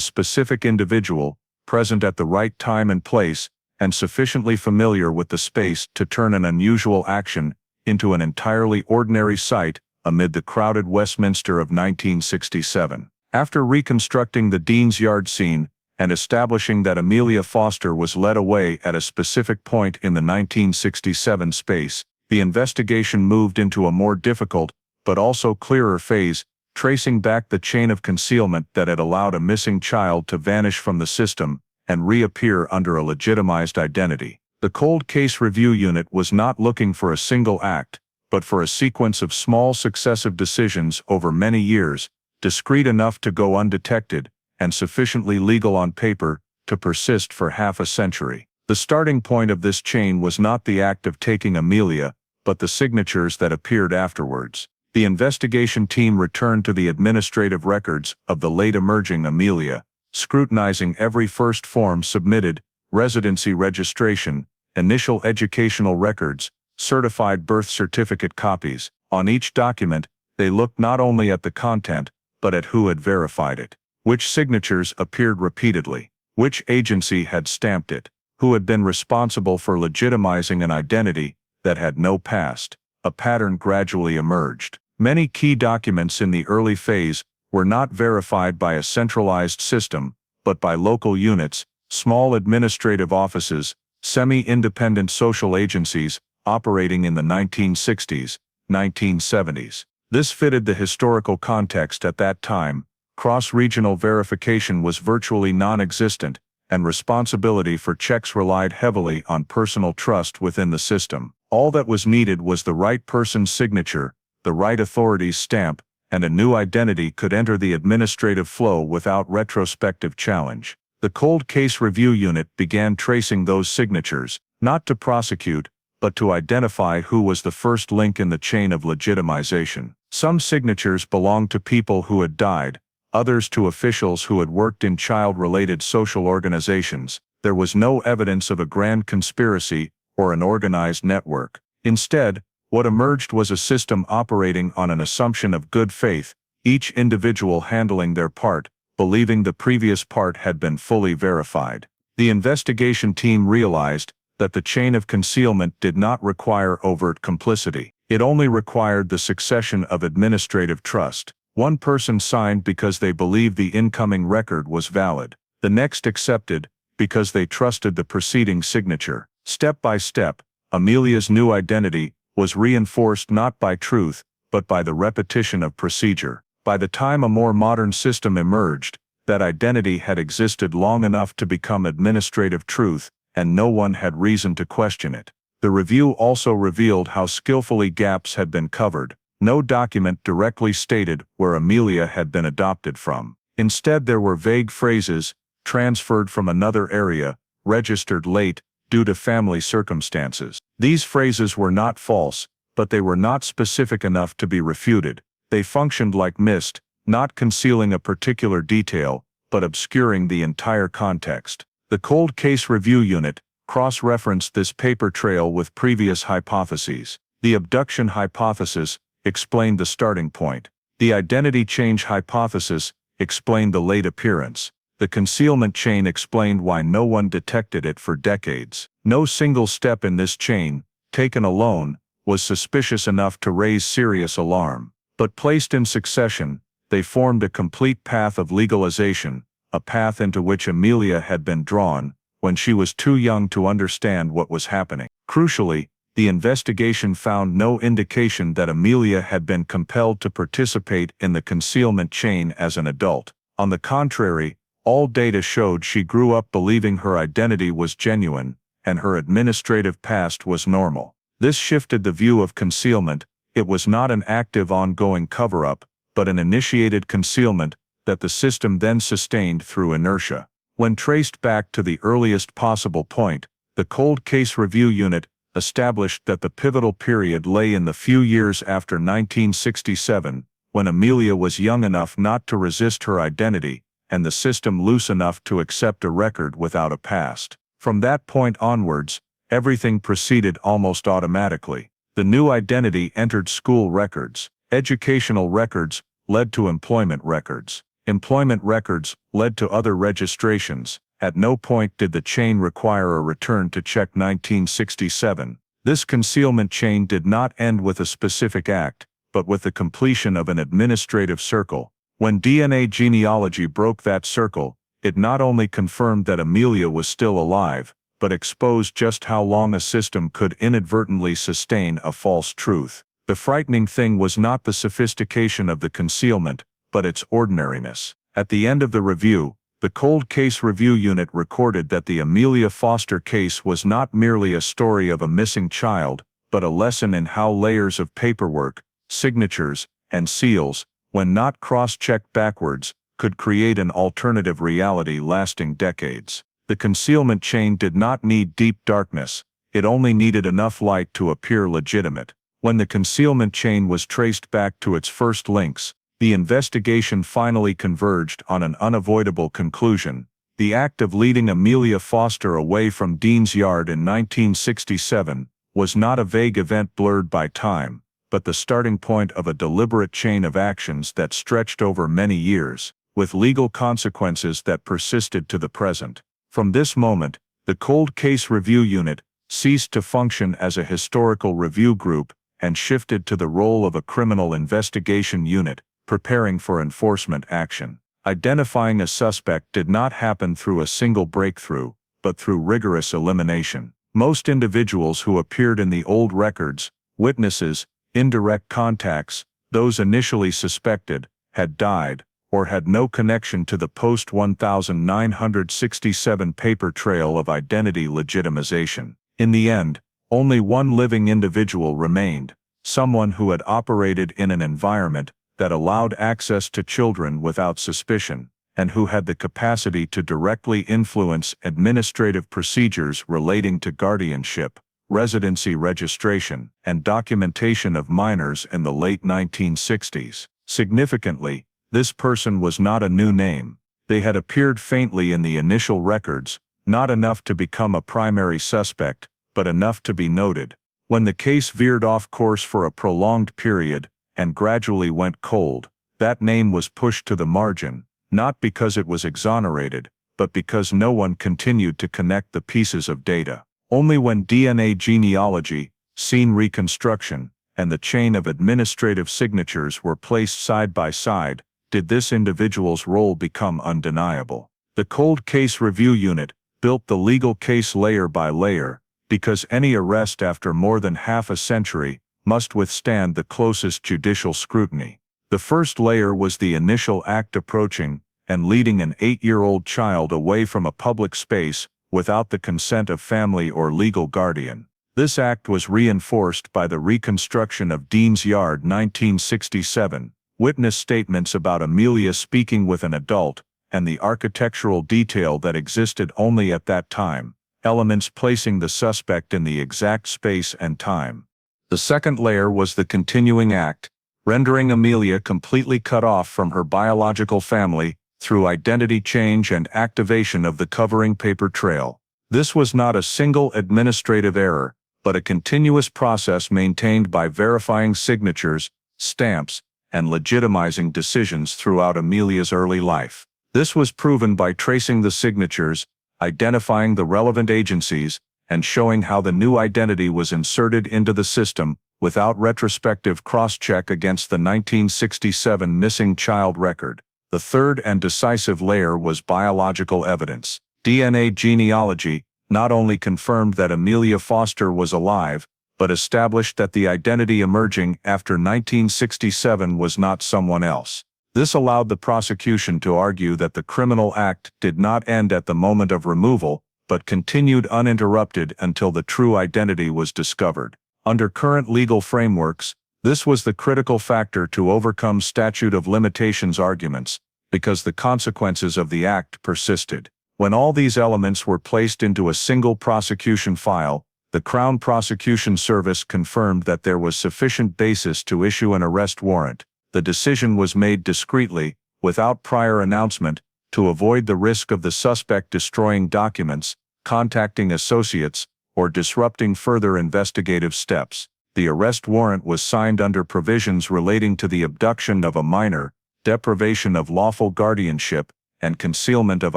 [SPEAKER 1] specific individual, present at the right time and place, and sufficiently familiar with the space to turn an unusual action into an entirely ordinary sight amid the crowded Westminster of 1967. After reconstructing the Dean's Yard scene and establishing that Amelia Foster was led away at a specific point in the 1967 space, the investigation moved into a more difficult, but also clearer phase, tracing back the chain of concealment that had allowed a missing child to vanish from the system and reappear under a legitimized identity. The Cold Case Review Unit was not looking for a single act, but for a sequence of small successive decisions over many years, discreet enough to go undetected, and sufficiently legal on paper to persist for half a century. The starting point of this chain was not the act of taking Amelia, but the signatures that appeared afterwards. The investigation team returned to the administrative records of the late emerging Amelia, scrutinizing every first form submitted, residency registration, initial educational records, certified birth certificate copies. On each document, they looked not only at the content, but at who had verified it. Which signatures appeared repeatedly, which agency had stamped it, who had been responsible for legitimizing an identity that had no past. A pattern gradually emerged. Many key documents in the early phase were not verified by a centralized system, but by local units, small administrative offices, semi-independent social agencies operating in the 1960s, 1970s. This fitted the historical context at that time. Cross-regional verification was virtually non-existent, and responsibility for checks relied heavily on personal trust within the system. All that was needed was the right person's signature, the right authority's stamp, and a new identity could enter the administrative flow without retrospective challenge. The Cold Case Review Unit began tracing those signatures, not to prosecute, but to identify who was the first link in the chain of legitimization. Some signatures belonged to people who had died, others to officials who had worked in child-related social organizations. There was no evidence of a grand conspiracy or an organized network. Instead, what emerged was a system operating on an assumption of good faith, each individual handling their part, believing the previous part had been fully verified. The investigation team realized that the chain of concealment did not require overt complicity. It only required the succession of administrative trust. One person signed because they believed the incoming record was valid. The next accepted because they trusted the preceding signature. Step by step, Amelia's new identity was reinforced not by truth, but by the repetition of procedure. By the time a more modern system emerged, that identity had existed long enough to become administrative truth, and no one had reason to question it. The review also revealed how skillfully gaps had been covered. No document directly stated where Amelia had been adopted from. Instead, there were vague phrases, transferred from another area, registered late, due to family circumstances. These phrases were not false, but they were not specific enough to be refuted. They functioned like mist, not concealing a particular detail, but obscuring the entire context. The Cold Case Review Unit cross-referenced this paper trail with previous hypotheses. The abduction hypothesis explained the starting point. The identity change hypothesis explained the late appearance. The concealment chain explained why no one detected it for decades. No single step in this chain, taken alone, was suspicious enough to raise serious alarm. But placed in succession, they formed a complete path of legalization, a path into which Amelia had been drawn when she was too young to understand what was happening. Crucially, the investigation found no indication that Amelia had been compelled to participate in the concealment chain as an adult. On the contrary, all data showed she grew up believing her identity was genuine, and her administrative past was normal. This shifted the view of concealment. It was not an active ongoing cover-up, but an initiated concealment that the system then sustained through inertia. When traced back to the earliest possible point, the Cold Case Review Unit established that the pivotal period lay in the few years after 1967, when Amelia was young enough not to resist her identity, and the system loose enough to accept a record without a past. From that point onwards, everything proceeded almost automatically. The new identity entered school records. Educational records led to employment records. Employment records led to other registrations. At no point did the chain require a return to check 1967. This concealment chain did not end with a specific act, but with the completion of an administrative circle. When DNA genealogy broke that circle, it not only confirmed that Amelia was still alive, but exposed just how long a system could inadvertently sustain a false truth. The frightening thing was not the sophistication of the concealment, but its ordinariness. At the end of the review, the Cold Case Review Unit recorded that the Amelia Foster case was not merely a story of a missing child, but a lesson in how layers of paperwork, signatures, and seals, when not cross-checked backwards, could create an alternative reality lasting decades. The concealment chain did not need deep darkness, it only needed enough light to appear legitimate. When the concealment chain was traced back to its first links, the investigation finally converged on an unavoidable conclusion. The act of leading Amelia Foster away from Dean's Yard in 1967 was not a vague event blurred by time, but the starting point of a deliberate chain of actions that stretched over many years, with legal consequences that persisted to the present. From this moment, the Cold Case Review Unit ceased to function as a historical review group and shifted to the role of a criminal investigation unit, preparing for enforcement action. Identifying a suspect did not happen through a single breakthrough, but through rigorous elimination. Most individuals who appeared in the old records, witnesses, indirect contacts, those initially suspected, had died, or had no connection to the post-1967 paper trail of identity legitimization. In the end, only one living individual remained, someone who had operated in an environment that allowed access to children without suspicion, and who had the capacity to directly influence administrative procedures relating to guardianship, residency registration, and documentation of minors in the late 1960s. Significantly, this person was not a new name. They had appeared faintly in the initial records, not enough to become a primary suspect, but enough to be noted. When the case veered off course for a prolonged period, and gradually went cold, that name was pushed to the margin, not because it was exonerated, but because no one continued to connect the pieces of data. Only when DNA genealogy, scene reconstruction, and the chain of administrative signatures were placed side by side, did this individual's role become undeniable. The Cold Case Review Unit built the legal case layer by layer, because any arrest after more than half a century must withstand the closest judicial scrutiny. The first layer was the initial act approaching and leading an 8-year-old child away from a public space without the consent of family or legal guardian. This act was reinforced by the reconstruction of Dean's Yard 1967, witness statements about Amelia speaking with an adult, and the architectural detail that existed only at that time, elements placing the suspect in the exact space and time. The second layer was the continuing act, rendering Amelia completely cut off from her biological family through identity change and activation of the covering paper trail. This was not a single administrative error, but a continuous process maintained by verifying signatures, stamps, and legitimizing decisions throughout Amelia's early life. This was proven by tracing the signatures, identifying the relevant agencies, and showing how the new identity was inserted into the system without retrospective cross-check against the 1967 missing child record. The third and decisive layer was biological evidence. DNA genealogy not only confirmed that Amelia Foster was alive, but established that the identity emerging after 1967 was not someone else. This allowed the prosecution to argue that the criminal act did not end at the moment of removal, but continued uninterrupted until the true identity was discovered. Under current legal frameworks, this was the critical factor to overcome statute of limitations arguments, because the consequences of the act persisted. When all these elements were placed into a single prosecution file, the Crown Prosecution Service confirmed that there was sufficient basis to issue an arrest warrant. The decision was made discreetly, without prior announcement, to avoid the risk of the suspect destroying documents, contacting associates, or disrupting further investigative steps. The arrest warrant was signed under provisions relating to the abduction of a minor, deprivation of lawful guardianship, and concealment of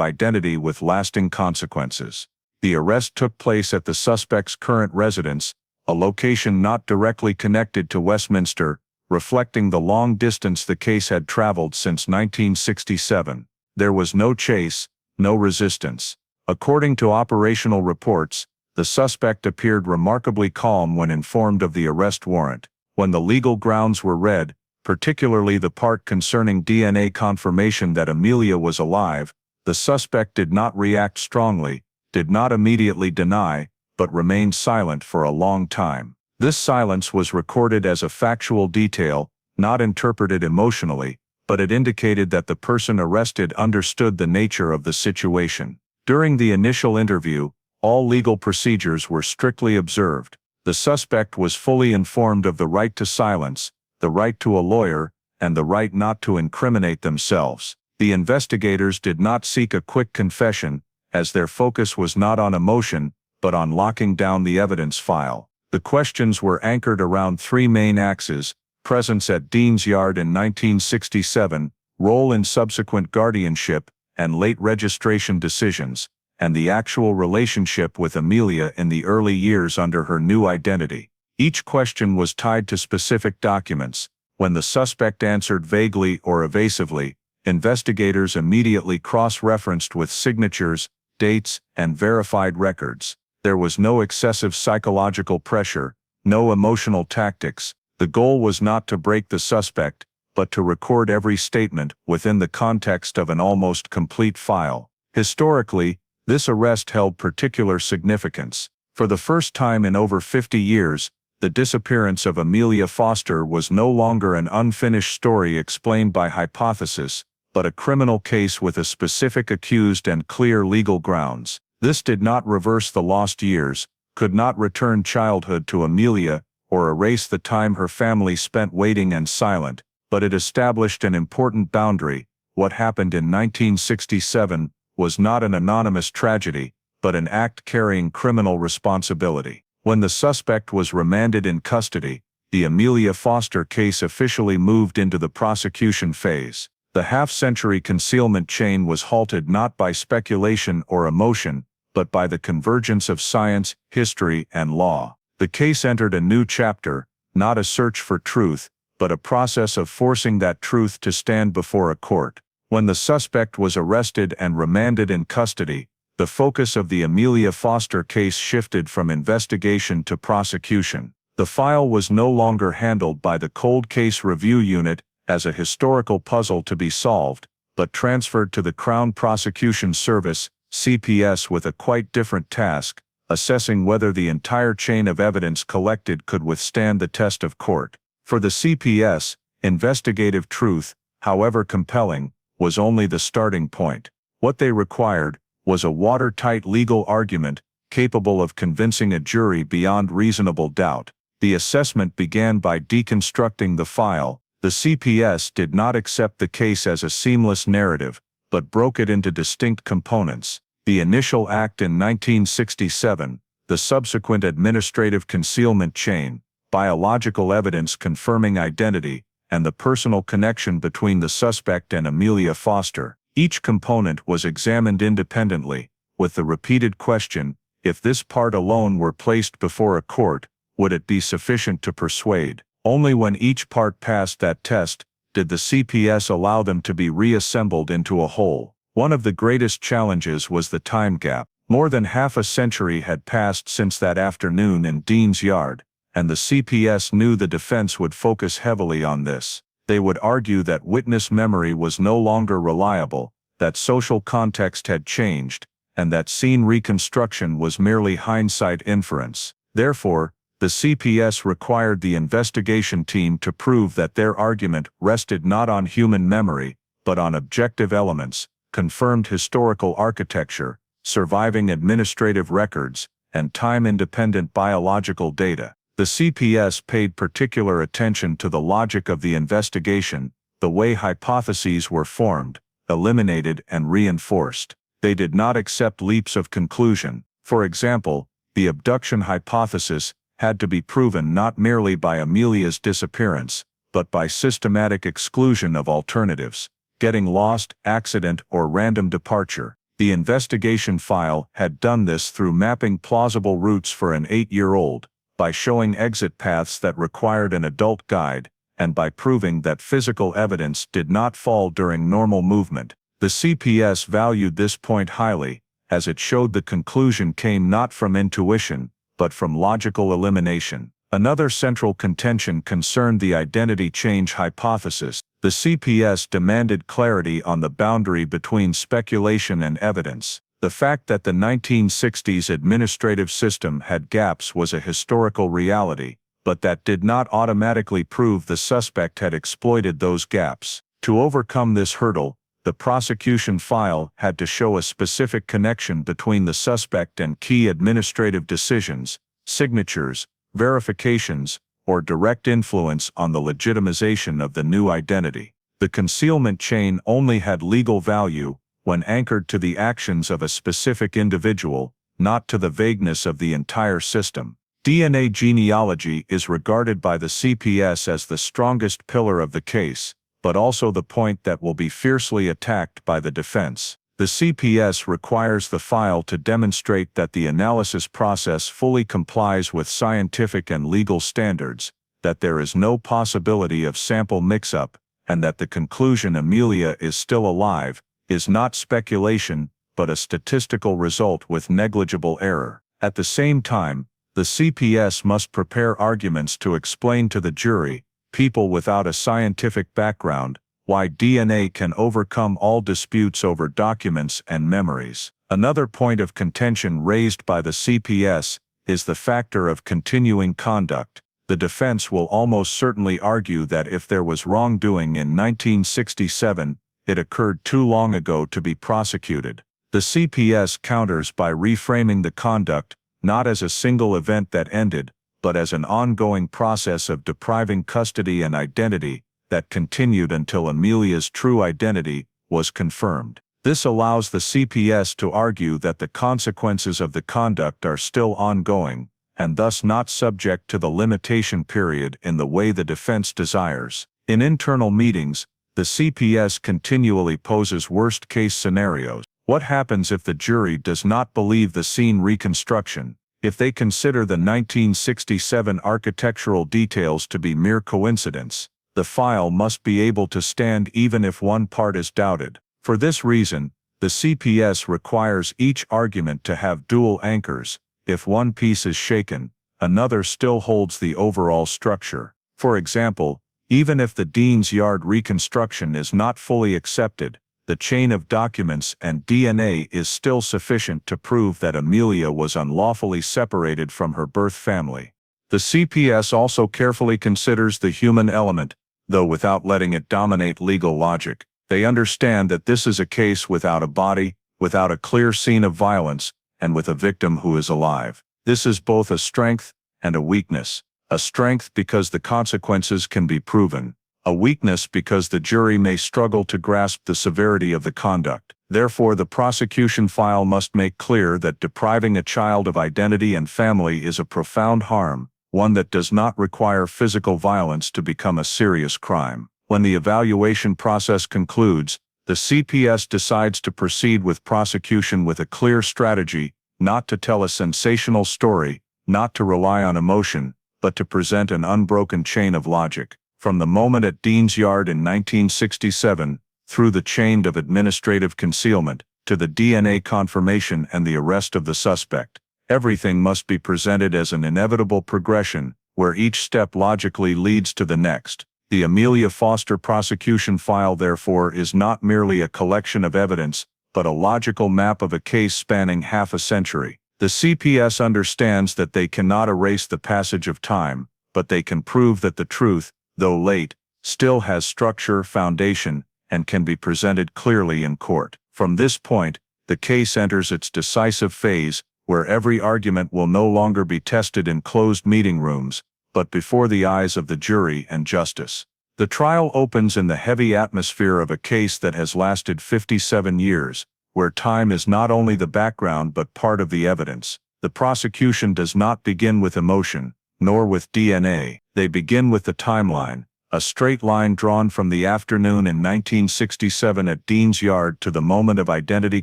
[SPEAKER 1] identity with lasting consequences. The arrest took place at the suspect's current residence, a location not directly connected to Westminster, reflecting the long distance the case had traveled since 1967. There was no chase, no resistance. According to operational reports, the suspect appeared remarkably calm when informed of the arrest warrant. When the legal grounds were read, particularly the part concerning DNA confirmation that Amelia was alive, the suspect did not react strongly, did not immediately deny, but remained silent for a long time. This silence was recorded as a factual detail, not interpreted emotionally, but it indicated that the person arrested understood the nature of the situation. During the initial interview, all legal procedures were strictly observed. The suspect was fully informed of the right to silence, the right to a lawyer, and the right not to incriminate themselves. The investigators did not seek a quick confession, as their focus was not on emotion, but on locking down the evidence file. The questions were anchored around three main axes: presence at Dean's Yard in 1967, role in subsequent guardianship and late registration decisions, and the actual relationship with Amelia in the early years under her new identity. Each question was tied to specific documents. When the suspect answered vaguely or evasively, investigators immediately cross-referenced with signatures, dates, and verified records. There was no excessive psychological pressure, no emotional tactics. The goal was not to break the suspect, but to record every statement within the context of an almost complete file. Historically, this arrest held particular significance. For the first time in over 50 years, the disappearance of Amelia Foster was no longer an unfinished story explained by hypothesis, but a criminal case with a specific accused and clear legal grounds. This did not reverse the lost years, could not return childhood to Amelia, or erase the time her family spent waiting and silent, but it established an important boundary. What happened in 1967 was not an anonymous tragedy, but an act carrying criminal responsibility. When the suspect was remanded in custody, the Amelia Foster case officially moved into the prosecution phase. The half-century concealment chain was halted not by speculation or emotion, but by the convergence of science, history, and law. The case entered a new chapter, not a search for truth, but a process of forcing that truth to stand before a court. When the suspect was arrested and remanded in custody, the focus of the Amelia Foster case shifted from investigation to prosecution. The file was no longer handled by the Cold Case Review Unit as a historical puzzle to be solved, but transferred to the Crown Prosecution Service, CPS, with a quite different task: assessing whether the entire chain of evidence collected could withstand the test of court. For the CPS, investigative truth, however compelling, was only the starting point. What they required was a watertight legal argument capable of convincing a jury beyond reasonable doubt. The assessment began by deconstructing the file. The CPS did not accept the case as a seamless narrative, but broke it into distinct components. The initial act in 1967, the subsequent administrative concealment chain, biological evidence confirming identity, and the personal connection between the suspect and Amelia Foster. Each component was examined independently, with the repeated question, if this part alone were placed before a court, would it be sufficient to persuade? Only when each part passed that test did the CPS allow them to be reassembled into a whole. One of the greatest challenges was the time gap. More than half a century had passed since that afternoon in Dean's Yard, and the CPS knew the defense would focus heavily on this. They would argue that witness memory was no longer reliable, that social context had changed, and that scene reconstruction was merely hindsight inference. Therefore, the CPS required the investigation team to prove that their argument rested not on human memory, but on objective elements, confirmed historical architecture, surviving administrative records, and time-independent biological data. The CPS paid particular attention to the logic of the investigation, the way hypotheses were formed, eliminated, and reinforced. They did not accept leaps of conclusion. For example, the abduction hypothesis had to be proven not merely by Amelia's disappearance, but by systematic exclusion of alternatives, getting lost, accident, or random departure. The investigation file had done this through mapping plausible routes for an 8-year-old, by showing exit paths that required an adult guide, and by proving that physical evidence did not fall during normal movement. The CPS valued this point highly, as it showed the conclusion came not from intuition, but from logical elimination. Another central contention concerned the identity change hypothesis. The CPS demanded clarity on the boundary between speculation and evidence. The fact that the 1960s administrative system had gaps was a historical reality, but that did not automatically prove the suspect had exploited those gaps. To overcome this hurdle, the prosecution file had to show a specific connection between the suspect and key administrative decisions, signatures, verifications, or direct influence on the legitimization of the new identity. The concealment chain only had legal value when anchored to the actions of a specific individual, not to the vagueness of the entire system. DNA genealogy is regarded by the CPS as the strongest pillar of the case, but also the point that will be fiercely attacked by the defense. The CPS requires the file to demonstrate that the analysis process fully complies with scientific and legal standards, that there is no possibility of sample mix-up, and that the conclusion Amelia is still alive is not speculation, but a statistical result with negligible error. At the same time, the CPS must prepare arguments to explain to the jury, people without a scientific background, why DNA can overcome all disputes over documents and memories. Another point of contention raised by the CPS is the factor of continuing conduct. The defense will almost certainly argue that if there was wrongdoing in 1967, it occurred too long ago to be prosecuted. The CPS counters by reframing the conduct not as a single event that ended, but as an ongoing process of depriving custody and identity that continued until Amelia's true identity was confirmed. This allows the CPS to argue that the consequences of the conduct are still ongoing, and thus not subject to the limitation period in the way the defense desires. In internal meetings, the CPS continually poses worst-case scenarios. What happens if the jury does not believe the scene reconstruction? If they consider the 1967 architectural details to be mere coincidence, the file must be able to stand even if one part is doubted. For this reason, the CPS requires each argument to have dual anchors. If one piece is shaken, another still holds the overall structure. For example, even if the Dean's Yard reconstruction is not fully accepted, the chain of documents and DNA is still sufficient to prove that Amelia was unlawfully separated from her birth family. The CPS also carefully considers the human element, though without letting it dominate legal logic. They understand that this is a case without a body, without a clear scene of violence, and with a victim who is alive. This is both a strength and a weakness. A strength because the consequences can be proven. A weakness because the jury may struggle to grasp the severity of the conduct. Therefore, the prosecution file must make clear that depriving a child of identity and family is a profound harm, one that does not require physical violence to become a serious crime. When the evaluation process concludes, the CPS decides to proceed with prosecution with a clear strategy, not to tell a sensational story, not to rely on emotion, but to present an unbroken chain of logic. From the moment at Dean's Yard in 1967, through the chain of administrative concealment, to the DNA confirmation and the arrest of the suspect, everything must be presented as an inevitable progression, where each step logically leads to the next. The Amelia Foster prosecution file, therefore, is not merely a collection of evidence, but a logical map of a case spanning half a century. The CPS understands that they cannot erase the passage of time, but they can prove that the truth, though late, still has structure, foundation, and can be presented clearly in court. From this point, the case enters its decisive phase, where every argument will no longer be tested in closed meeting rooms, but before the eyes of the jury and justice. The trial opens in the heavy atmosphere of a case that has lasted 57 years, where time is not only the background but part of the evidence. The prosecution does not begin with emotion, nor with DNA. They begin with the timeline, a straight line drawn from the afternoon in 1967 at Dean's Yard to the moment of identity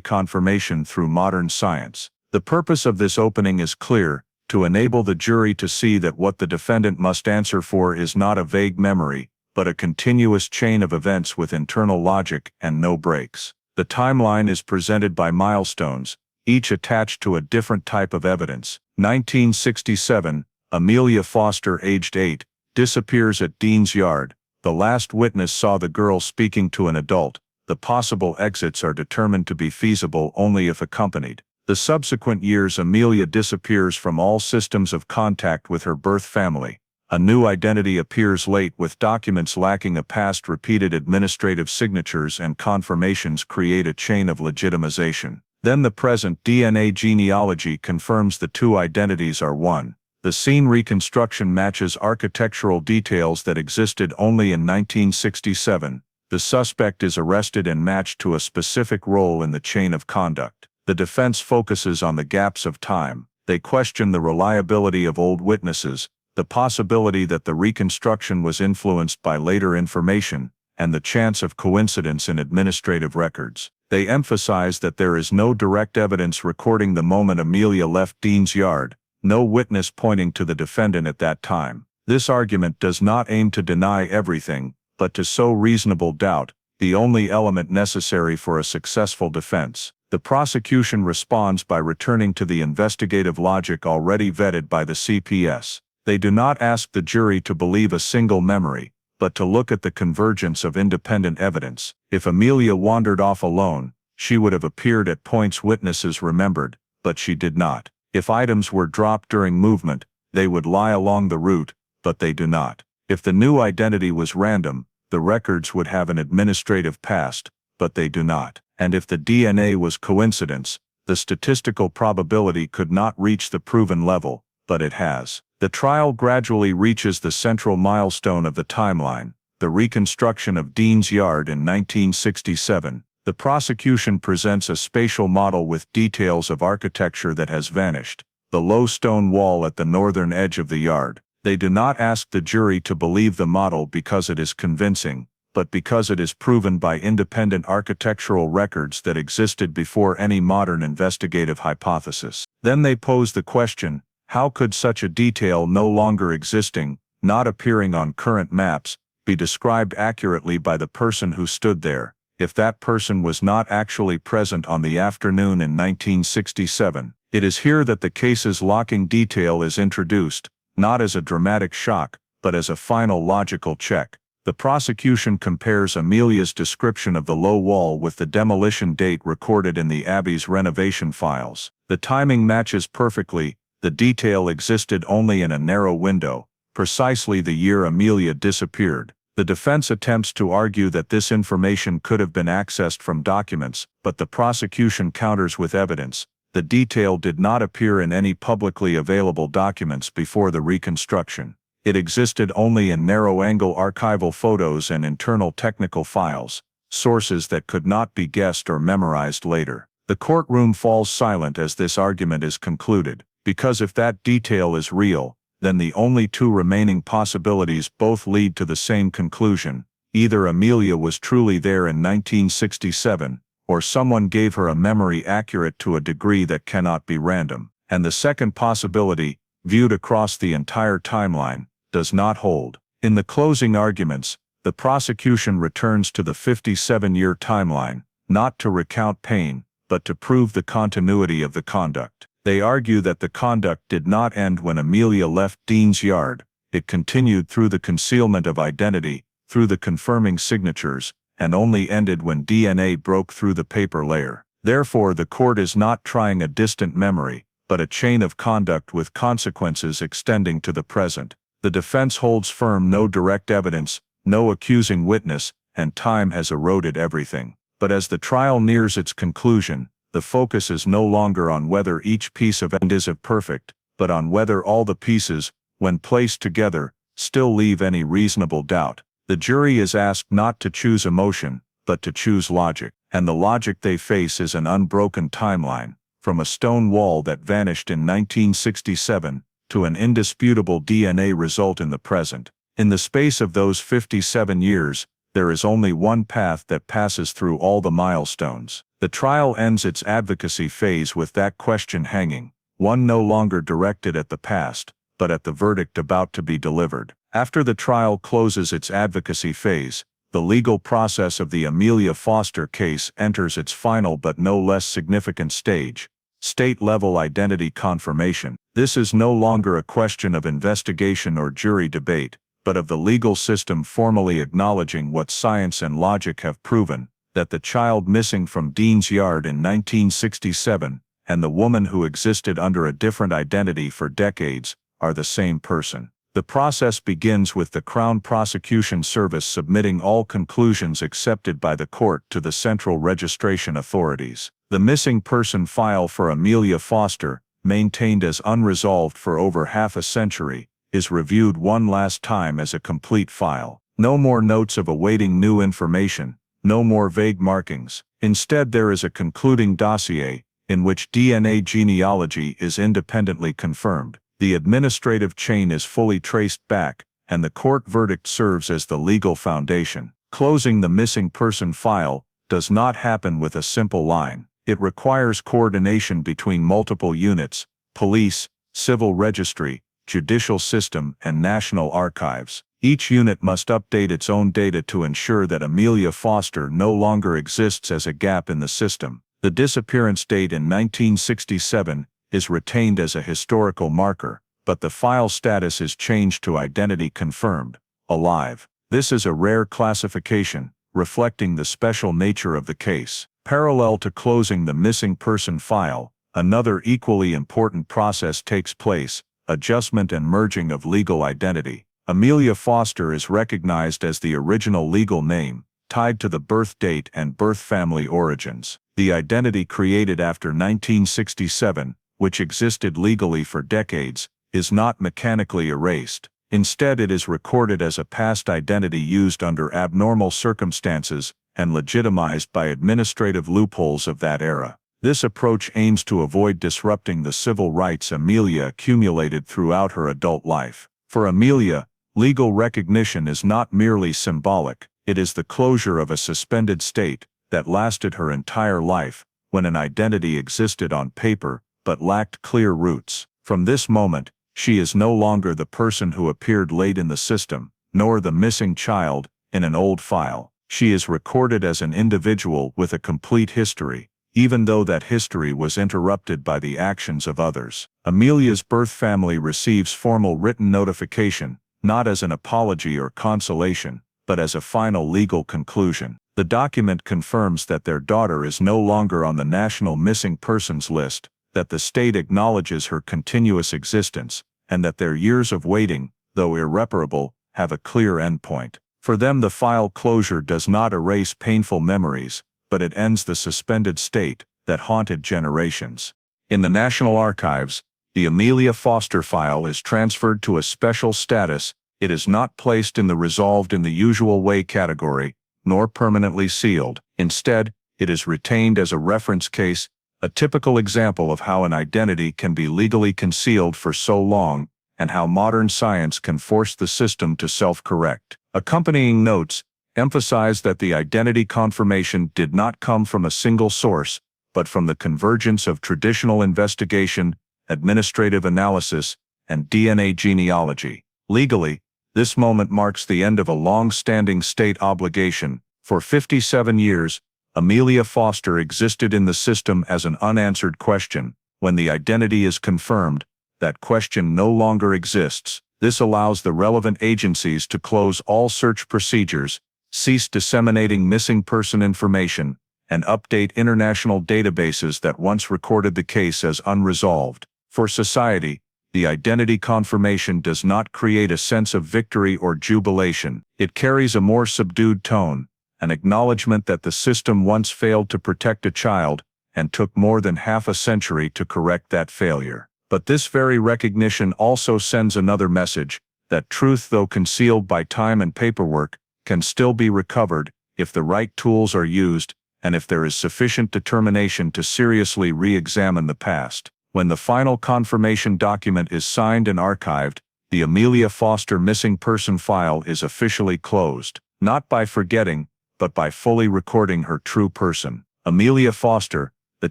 [SPEAKER 1] confirmation through modern science. The purpose of this opening is clear: to enable the jury to see that what the defendant must answer for is not a vague memory, but a continuous chain of events with internal logic and no breaks. The timeline is presented by milestones, each attached to a different type of evidence. 1967, Amelia Foster, aged 8, disappears at Dean's Yard. The last witness saw the girl speaking to an adult. The possible exits are determined to be feasible only if accompanied. The subsequent years, Amelia disappears from all systems of contact with her birth family. A new identity appears late, with documents lacking a past. Repeated administrative signatures and confirmations create a chain of legitimization. Then the present DNA genealogy confirms the two identities are one. The scene reconstruction matches architectural details that existed only in 1967. The suspect is arrested and matched to a specific role in the chain of conduct. The defense focuses on the gaps of time. They question the reliability of old witnesses, the possibility that the reconstruction was influenced by later information, and the chance of coincidence in administrative records. They emphasize that there is no direct evidence recording the moment Amelia left Dean's Yard, no witness pointing to the defendant at that time. This argument does not aim to deny everything, but to sow reasonable doubt, the only element necessary for a successful defense. The prosecution responds by returning to the investigative logic already vetted by the CPS. They do not ask the jury to believe a single memory, but to look at the convergence of independent evidence. If Amelia wandered off alone, she would have appeared at points witnesses remembered, but she did not. If items were dropped during movement, they would lie along the route, but they do not. If the new identity was random, the records would have an administrative past, but they do not. And if the DNA was coincidence, the statistical probability could not reach the proven level, but it has. The trial gradually reaches the central milestone of the timeline, the reconstruction of Dean's Yard in 1967. The prosecution presents a spatial model with details of architecture that has vanished. The low stone wall at the northern edge of the yard. They do not ask the jury to believe the model because it is convincing, but because it is proven by independent architectural records that existed before any modern investigative hypothesis. Then they pose the question: how could such a detail no longer existing, not appearing on current maps, be described accurately by the person who stood there, if that person was not actually present on the afternoon in 1967? It is here that the case's locking detail is introduced, not as a dramatic shock, but as a final logical check. The prosecution compares Amelia's description of the low wall with the demolition date recorded in the Abbey's renovation files. The timing matches perfectly. The detail existed only in a narrow window, precisely the year Amelia disappeared. The defense attempts to argue that this information could have been accessed from documents, but the prosecution counters with evidence. The detail did not appear in any publicly available documents before the reconstruction. It existed only in narrow-angle archival photos and internal technical files, sources that could not be guessed or memorized later. The courtroom falls silent as this argument is concluded, because if that detail is real, then the only two remaining possibilities both lead to the same conclusion. Either Amelia was truly there in 1967, or someone gave her a memory accurate to a degree that cannot be random. And the second possibility, viewed across the entire timeline, does not hold. In the closing arguments, the prosecution returns to the 57-year timeline, not to recount pain, but to prove the continuity of the conduct. They argue that the conduct did not end when Amelia left Dean's Yard. It continued through the concealment of identity, through the confirming signatures, and only ended when DNA broke through the paper layer. Therefore, the court is not trying a distant memory, but a chain of conduct with consequences extending to the present. The defense holds firm: no direct evidence, no accusing witness, and time has eroded everything. But as the trial nears its conclusion, the focus is no longer on whether each piece of evidence is perfect, but on whether all the pieces, when placed together, still leave any reasonable doubt. The jury is asked not to choose emotion, but to choose logic, and the logic they face is an unbroken timeline, from a stone wall that vanished in 1967, to an indisputable DNA result in the present. In the space of those 57 years, there is only one path that passes through all the milestones. The trial ends its advocacy phase with that question hanging, one no longer directed at the past, but at the verdict about to be delivered. After the trial closes its advocacy phase, the legal process of the Amelia Foster case enters its final but no less significant stage: state-level identity confirmation. This is no longer a question of investigation or jury debate, but of the legal system formally acknowledging what science and logic have proven, that the child missing from Dean's Yard in 1967, and the woman who existed under a different identity for decades, are the same person. The process begins with the Crown Prosecution Service submitting all conclusions accepted by the court to the Central Registration Authorities. The missing person file for Amelia Foster, maintained as unresolved for over half a century, is reviewed one last time as a complete file. No more notes of awaiting new information, no more vague markings. Instead, there is a concluding dossier, in which DNA genealogy is independently confirmed. The administrative chain is fully traced back, and the court verdict serves as the legal foundation. Closing the missing person file does not happen with a simple line. It requires coordination between multiple units: police, civil registry, judicial system, and national archives. Each unit must update its own data to ensure that Amelia Foster no longer exists as a gap in the system. The disappearance date in 1967 is retained as a historical marker, but the file status is changed to identity confirmed, alive. This is a rare classification, reflecting the special nature of the case. Parallel to closing the missing person file, another equally important process takes place: adjustment and merging of legal identity. Amelia Foster is recognized as the original legal name, tied to the birth date and birth family origins. The identity created after 1967, which existed legally for decades, is not mechanically erased. Instead, it is recorded as a past identity used under abnormal circumstances and legitimized by administrative loopholes of that era. This approach aims to avoid disrupting the civil rights Amelia accumulated throughout her adult life. For Amelia, legal recognition is not merely symbolic, it is the closure of a suspended state that lasted her entire life, when an identity existed on paper but lacked clear roots. From this moment, she is no longer the person who appeared late in the system, nor the missing child in an old file. She is recorded as an individual with a complete history, even though that history was interrupted by the actions of others. Amelia's birth family receives formal written notification, not as an apology or consolation, but as a final legal conclusion. The document confirms that their daughter is no longer on the National Missing Persons List, that the state acknowledges her continuous existence, and that their years of waiting, though irreparable, have a clear endpoint. For them, the file closure does not erase painful memories, but it ends the suspended state that haunted generations. In the National Archives, the Amelia Foster file is transferred to a special status. It is not placed in the resolved in the usual way category, nor permanently sealed. Instead, it is retained as a reference case, a typical example of how an identity can be legally concealed for so long, and how modern science can force the system to self-correct. Accompanying notes emphasize that the identity confirmation did not come from a single source, but from the convergence of traditional investigation, administrative analysis, and DNA genealogy. Legally, this moment marks the end of a long-standing state obligation. For 57 years, Amelia Foster existed in the system as an unanswered question. When the identity is confirmed, that question no longer exists. This allows the relevant agencies to close all search procedures, cease disseminating missing person information, and update international databases that once recorded the case as unresolved. For society, the identity confirmation does not create a sense of victory or jubilation. It carries a more subdued tone, an acknowledgement that the system once failed to protect a child, and took more than half a century to correct that failure. But this very recognition also sends another message, that truth, though concealed by time and paperwork, can still be recovered if the right tools are used, and if there is sufficient determination to seriously re-examine the past. When the final confirmation document is signed and archived, the Amelia Foster missing person file is officially closed, not by forgetting, but by fully recording her true person. Amelia Foster, the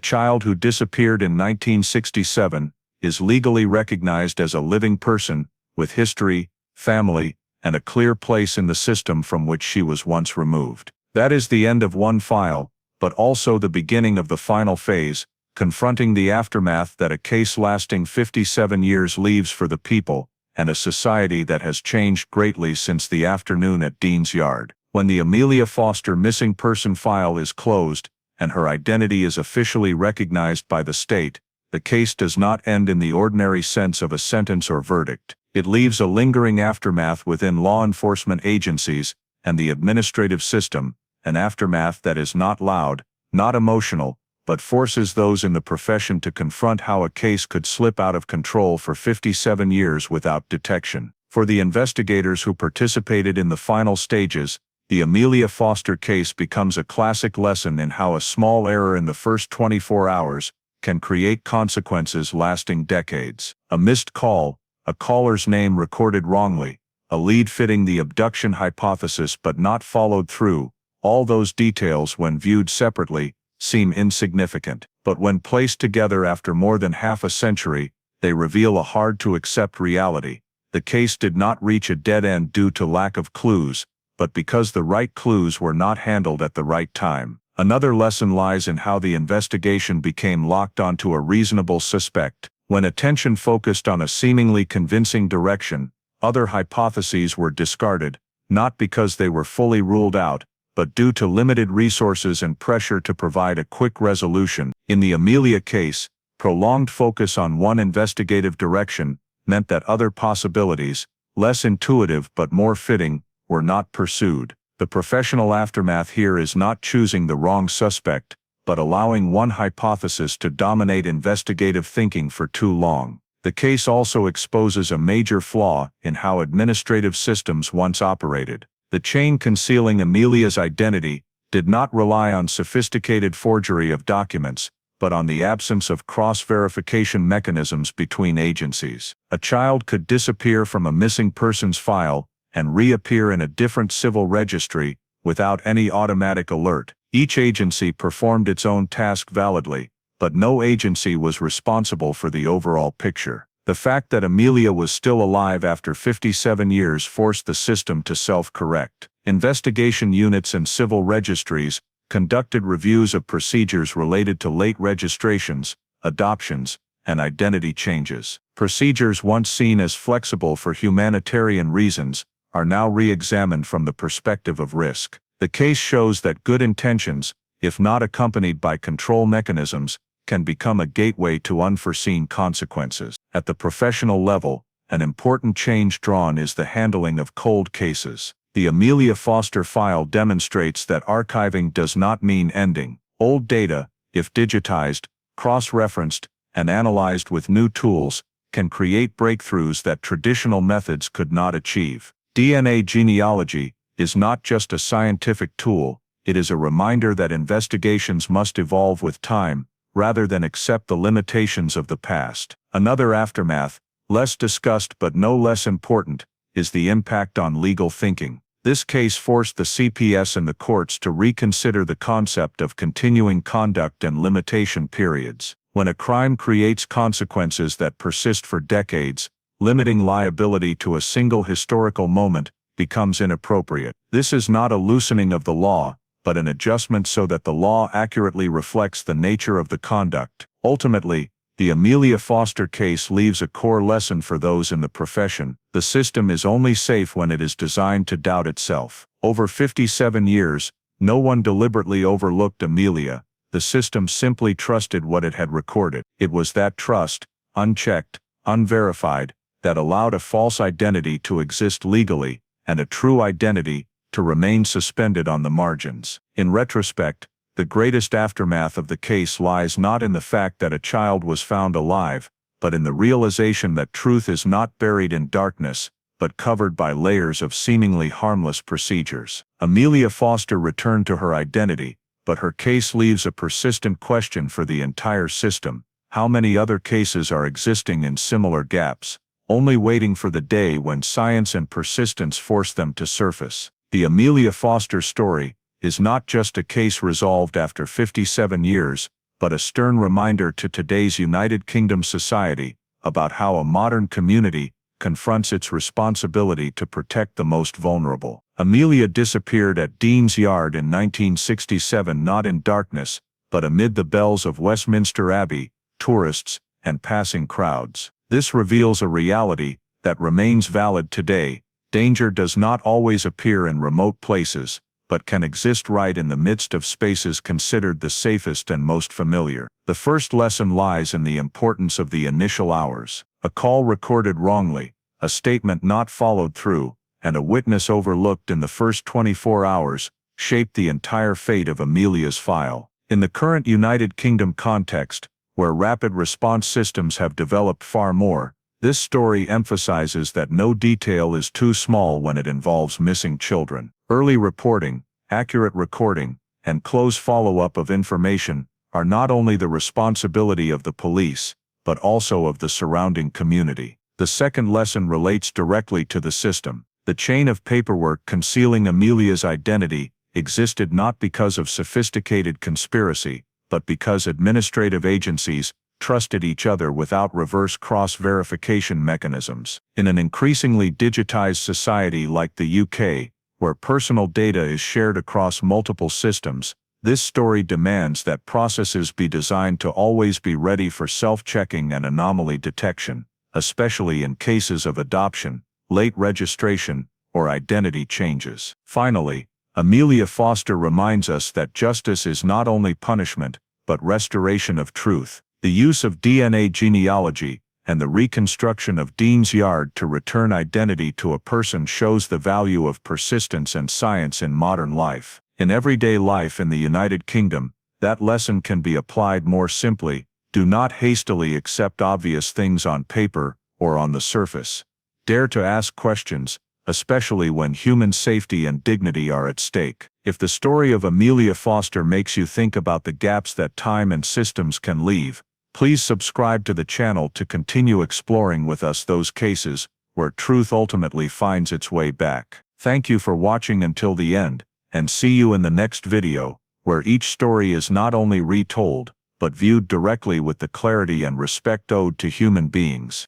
[SPEAKER 1] child who disappeared in 1967, is legally recognized as a living person, with history, family, and a clear place in the system from which she was once removed. That is the end of one file, but also the beginning of the final phase, confronting the aftermath that a case lasting 57 years leaves for the people, and a society that has changed greatly since the afternoon at Dean's Yard. When the Amelia Foster missing person file is closed, and her identity is officially recognized by the state, the case does not end in the ordinary sense of a sentence or verdict. It leaves a lingering aftermath within law enforcement agencies and the administrative system, an aftermath that is not loud, not emotional, but forces those in the profession to confront how a case could slip out of control for 57 years without detection. For the investigators who participated in the final stages, the Amelia Foster case becomes a classic lesson in how a small error in the first 24 hours can create consequences lasting decades. A missed call, a caller's name recorded wrongly, a lead fitting the abduction hypothesis but not followed through, all those details, when viewed separately, seem insignificant. But when placed together after more than half a century, they reveal a hard-to-accept reality. The case did not reach a dead end due to lack of clues, but because the right clues were not handled at the right time. Another lesson lies in how the investigation became locked onto a reasonable suspect. When attention focused on a seemingly convincing direction, other hypotheses were discarded, not because they were fully ruled out, but due to limited resources and pressure to provide a quick resolution. In the Amelia case, prolonged focus on one investigative direction meant that other possibilities, less intuitive but more fitting, were not pursued. The professional aftermath here is not choosing the wrong suspect, but allowing one hypothesis to dominate investigative thinking for too long. The case also exposes a major flaw in how administrative systems once operated. The chain concealing Amelia's identity did not rely on sophisticated forgery of documents, but on the absence of cross-verification mechanisms between agencies. A child could disappear from a missing persons file and reappear in a different civil registry without any automatic alert. Each agency performed its own task validly, but no agency was responsible for the overall picture. The fact that Amelia was still alive after 57 years forced the system to self-correct. Investigation units and civil registries conducted reviews of procedures related to late registrations, adoptions, and identity changes. Procedures once seen as flexible for humanitarian reasons are now re-examined from the perspective of risk. The case shows that good intentions, if not accompanied by control mechanisms, can become a gateway to unforeseen consequences. At the professional level, an important change drawn is the handling of cold cases. The Amelia Foster file demonstrates that archiving does not mean ending. Old data, if digitized, cross-referenced, and analyzed with new tools, can create breakthroughs that traditional methods could not achieve. DNA genealogy is not just a scientific tool, it is a reminder that investigations must evolve with time, rather than accept the limitations of the past. Another aftermath, less discussed but no less important, is the impact on legal thinking. This case forced the CPS and the courts to reconsider the concept of continuing conduct and limitation periods. When a crime creates consequences that persist for decades, limiting liability to a single historical moment becomes inappropriate. This is not a loosening of the law, but an adjustment so that the law accurately reflects the nature of the conduct. Ultimately, the Amelia Foster case leaves a core lesson for those in the profession. The system is only safe when it is designed to doubt itself. Over 57 years, no one deliberately overlooked Amelia. The system simply trusted what it had recorded. It was that trust, unchecked, unverified, that allowed a false identity to exist legally, and a true identity to remain suspended on the margins. In retrospect, the greatest aftermath of the case lies not in the fact that a child was found alive, but in the realization that truth is not buried in darkness, but covered by layers of seemingly harmless procedures. Amelia Foster returned to her identity, but her case leaves a persistent question for the entire system. How many other cases are existing in similar gaps, only waiting for the day when science and persistence force them to surface? The Amelia Foster story is not just a case resolved after 57 years, but a stern reminder to today's United Kingdom society about how a modern community confronts its responsibility to protect the most vulnerable. Amelia disappeared at Dean's Yard in 1967, not in darkness, but amid the bells of Westminster Abbey, tourists, and passing crowds. This reveals a reality that remains valid today. Danger does not always appear in remote places, but can exist right in the midst of spaces considered the safest and most familiar. The first lesson lies in the importance of the initial hours. A call recorded wrongly, a statement not followed through, and a witness overlooked in the first 24 hours shaped the entire fate of Amelia's file. In the current United Kingdom context, where rapid response systems have developed far more, this story emphasizes that no detail is too small when it involves missing children. Early reporting, accurate recording, and close follow-up of information are not only the responsibility of the police, but also of the surrounding community. The second lesson relates directly to the system. The chain of paperwork concealing Amelia's identity existed not because of sophisticated conspiracy, but because administrative agencies trusted each other without reverse cross-verification mechanisms. In an increasingly digitized society like the UK, where personal data is shared across multiple systems, this story demands that processes be designed to always be ready for self-checking and anomaly detection, especially in cases of adoption, late registration, or identity changes. Finally, Amelia Foster reminds us that justice is not only punishment, but restoration of truth. The use of DNA genealogy and the reconstruction of Dean's Yard to return identity to a person shows the value of persistence and science in modern life. In everyday life in the United Kingdom, that lesson can be applied more simply. Do not hastily accept obvious things on paper or on the surface. Dare to ask questions, especially when human safety and dignity are at stake. If the story of Amelia Foster makes you think about the gaps that time and systems can leave, please subscribe to the channel to continue exploring with us those cases where truth ultimately finds its way back. Thank you for watching until the end, and see you in the next video, where each story is not only retold, but viewed directly with the clarity and respect owed to human beings.